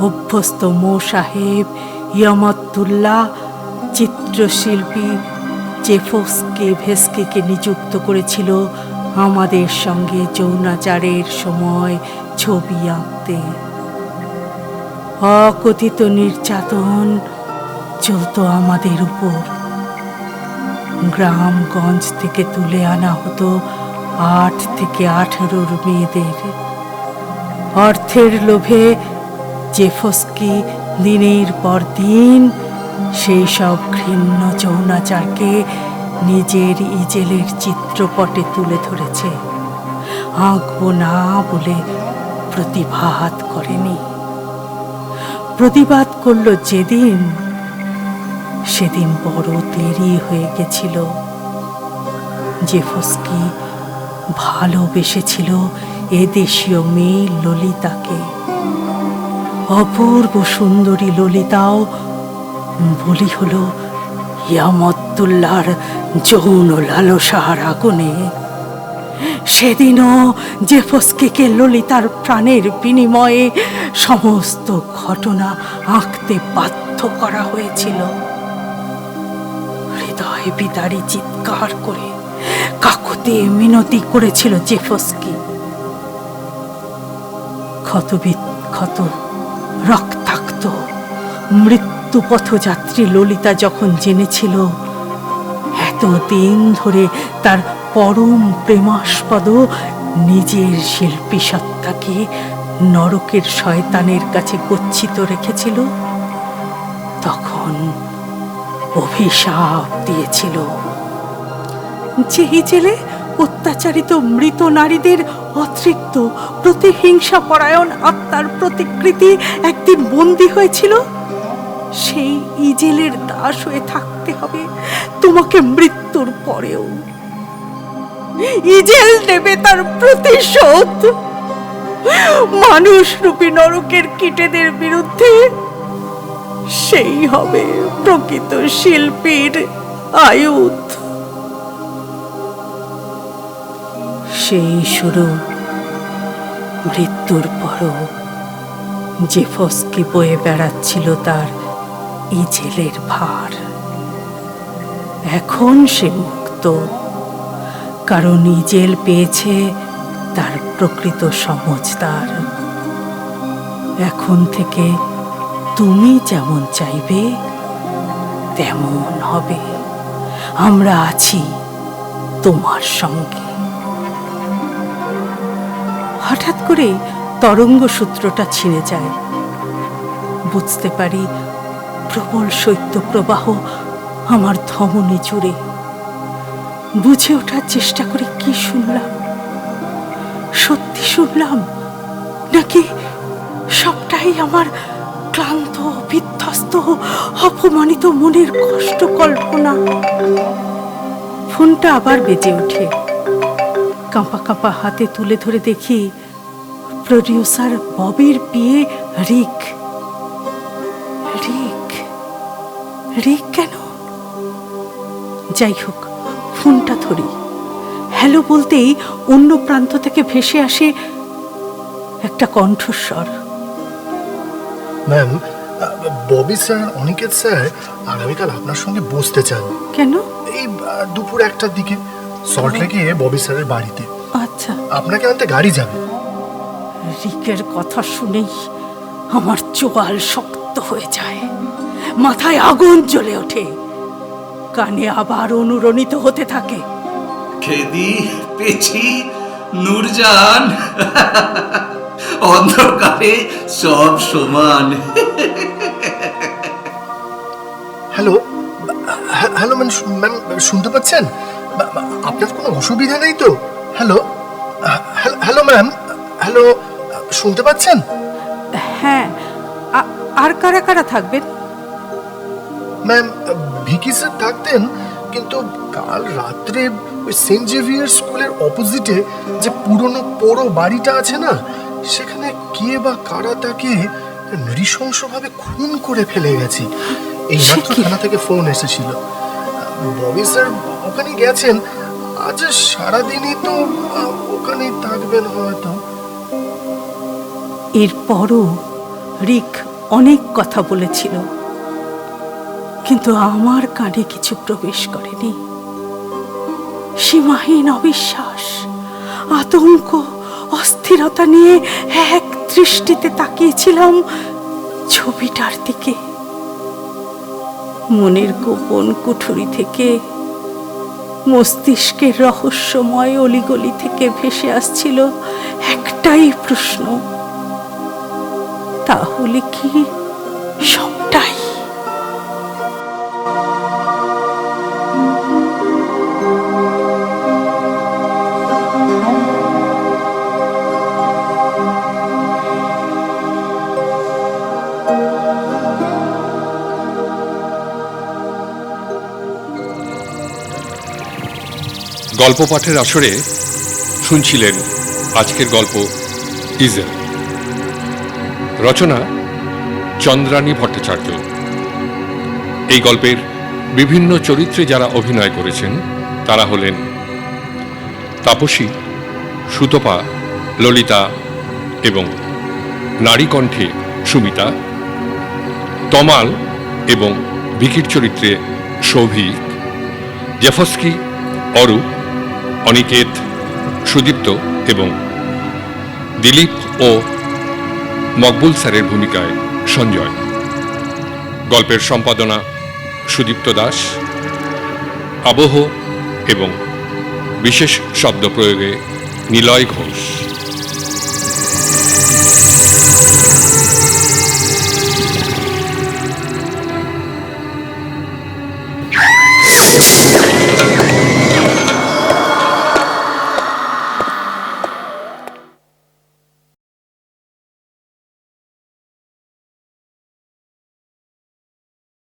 অভ্যস্ত মো সাহেব ইয়ামতুল্লাহ চিত্রশিল্পী জেফস্কি ভেস্কিকে নিযুক্ত করেছিল আমাদের সঙ্গে যৌনাচারের সময় ছবি আঁকতে। অকথিত নির্যাতন চলত আমাদের উপর। গ্রামগঞ্জ থেকে তুলে আনা হতো 8 থেকে 18 মেয়েদের। অর্থের লোভে জেফস্কি দিনের পর দিন সেই সব ঘৃণ্য যৌনাচারকে নিজের ইজেলের চিত্রপটে তুলে ধরেছে। আঁকবো না বলে প্রতিবাদ করেনি। প্রতিবাদ করলো যেদিন, সেদিন বড় দেরি হয়ে গেছিল। জেফস্কি ভালোবেসেছিল এদেশীয় মেয়ে ললিতাকে। অপূর্ব সুন্দরী ললিতাও বলি হলো ইয়ামতুল্লাহর যৌন লালসার আগুনে। সেদিনও জেফস্কিকে ললিতার প্রাণের বিনিময়ে সমস্ত ঘটনা আঁকতে বাধ্য করা হয়েছিল। হৃদয় বিদারী চিৎকার করে কাকুতি মিনতি করেছিল জেফস্কি। ক্ষত রক্তাক্ত মৃত্যু পথযাত্রী ললিতা যখন জেনেছিল এতদিন ধরে তার পরম প্রেমাস্পদ নিজের শিল্পী সত্তাকে নরকের শয়তানের কাছে গচ্ছিত রেখেছিল, তখন অভিশাপ দিয়েছিল। যেই জেলে অত্যাচারিত মৃত নারীদের অতৃপ্ত প্রতিহিংসা পরায়ণ আত্মার প্রতিকৃতি একদিন বন্দী হয়েছিল, সেই ইজেলের দাস হয়ে থাকতে হবে তোমাকে মৃত্যুর পরেও। ইজেল নেবে তার প্রতিশোধ মানুষ রূপী নরকের কীটেদের বিরুদ্ধে। সেই হবে প্রকৃত শিল্পীর আয়ুধ। সেই শুরু মৃত্যুর পরও জেফস্কি বয়ে বেড়াচ্ছিল তার ইজেলের ভার। এখন সে মুক্ত, কারণ ইজেল পেয়েছে তার প্রকৃত সমজদার। এখন থেকে তুমি যেমন চাইবে তেমন হবে। আমরা আছি তোমার সঙ্গে। হঠাৎ করে তরঙ্গ সূত্রটা ছিঁড়ে যায়। বুঝতে পারি প্রবল শৈত্য প্রবাহ আমার ধমনী জুড়ে। বুঝে ওঠার চেষ্টা করে কি শুনলাম? সত্যি শুনলাম নাকি সবটাই আমার ক্লান্ত বিধ্বস্ত অপমানিত মনের কষ্ট কল্পনা? ফোনটা আবার বেজে ওঠে। কাঁপা কাঁপা হাতে তুলে ধরে দেখি প্রডিউসার ববির বিয়ে রিক। রিক রিক কেন? যাই হোক, ফোনটা ধরি। হ্যালো বলতেই অন্য প্রান্ত থেকে ভেসে আসে একটা কণ্ঠস্বর। Ma'am, Bobby sir, Aniket sir আগামীকাল আপনার সঙ্গে বসতে চান। কেন? এই দুপুর 1টার দিকে সল্টলেকে ববি স্যারের বাড়িতে। আচ্ছা। আপনাকে আনতে গাড়ি যাবে। রিকের কথা শুনেই আমার চোয়াল শক্ত হয়ে যায়, মাথায় আগুন জ্বলে ওঠে, কানে আবার অনুরণিত হতে থাকে। খেদি পেছি নূরজান, অন্ধকারে সব সমান। হ্যালো হ্যালো ম্যাম, শুনতে পাচ্ছেন? আপনার কোনো অসুবিধা নেই তো? হ্যালো হ্যালো ম্যাম, হ্যালো, শুনতে পাচ্ছেন? হ্যাঁ, আর কারা কারা থাকবেন? ম্যাম, ভিকি স্যার থাকতেন, কিন্তু কাল রাত্রে ওই সেন্ট জেভিয়ার স্কুলের অপোজিটে যে পুরনো পোড়ো বাড়িটা আছে না, সেখানে কে বা কারা তাকে নৃশংসভাবে খুন করে ফেলে গেছি। এই সে মাত্র কি? থানা থেকে ফোন এসেছিল, ববি স্যার ওখানে গেছেন। আজ সারাদিনই তো ওখানেই থাকবেন হয়তো। এরপরও রিক অনেক কথা বলেছিল, কিন্তু আমার কানে কিছু প্রবেশ করেনি। সীমাহীন অবিশ্বাস, আতঙ্ক, অস্থিরতা নিয়ে এক দৃষ্টিতে তাকিয়েছিলাম ছবিটার দিকে। মনের গোপন কুঠুরি থেকে, মস্তিষ্কের রহস্যময় অলিগলি থেকে ভেসে আসছিল একটাই প্রশ্ন, তাহলে কি সবটাই? গল্প পাঠের আসরে শুনছিলেন আজকের গল্প ইজেল। রচনা চন্দ্রানী ভট্টাচার্য। এই গল্পের বিভিন্ন চরিত্রে যারা অভিনয় করেছেন তারা হলেন তাপসী, সুতপা, ললিতা এবং নারী কণ্ঠে সুমিতা, তমাল এবং ভিকির চরিত্রে সৌভিক, জেফস্কি, অরূপ, অনিকেত, সুদীপ্ত এবং দিলীপ ও মকবুল স্যারের ভূমিকায় সঞ্জয়। গল্পের সম্পাদনা সুদীপ্ত দাস, আবহ এবং বিশেষ শব্দ প্রয়োগে নিলয় ঘোষ।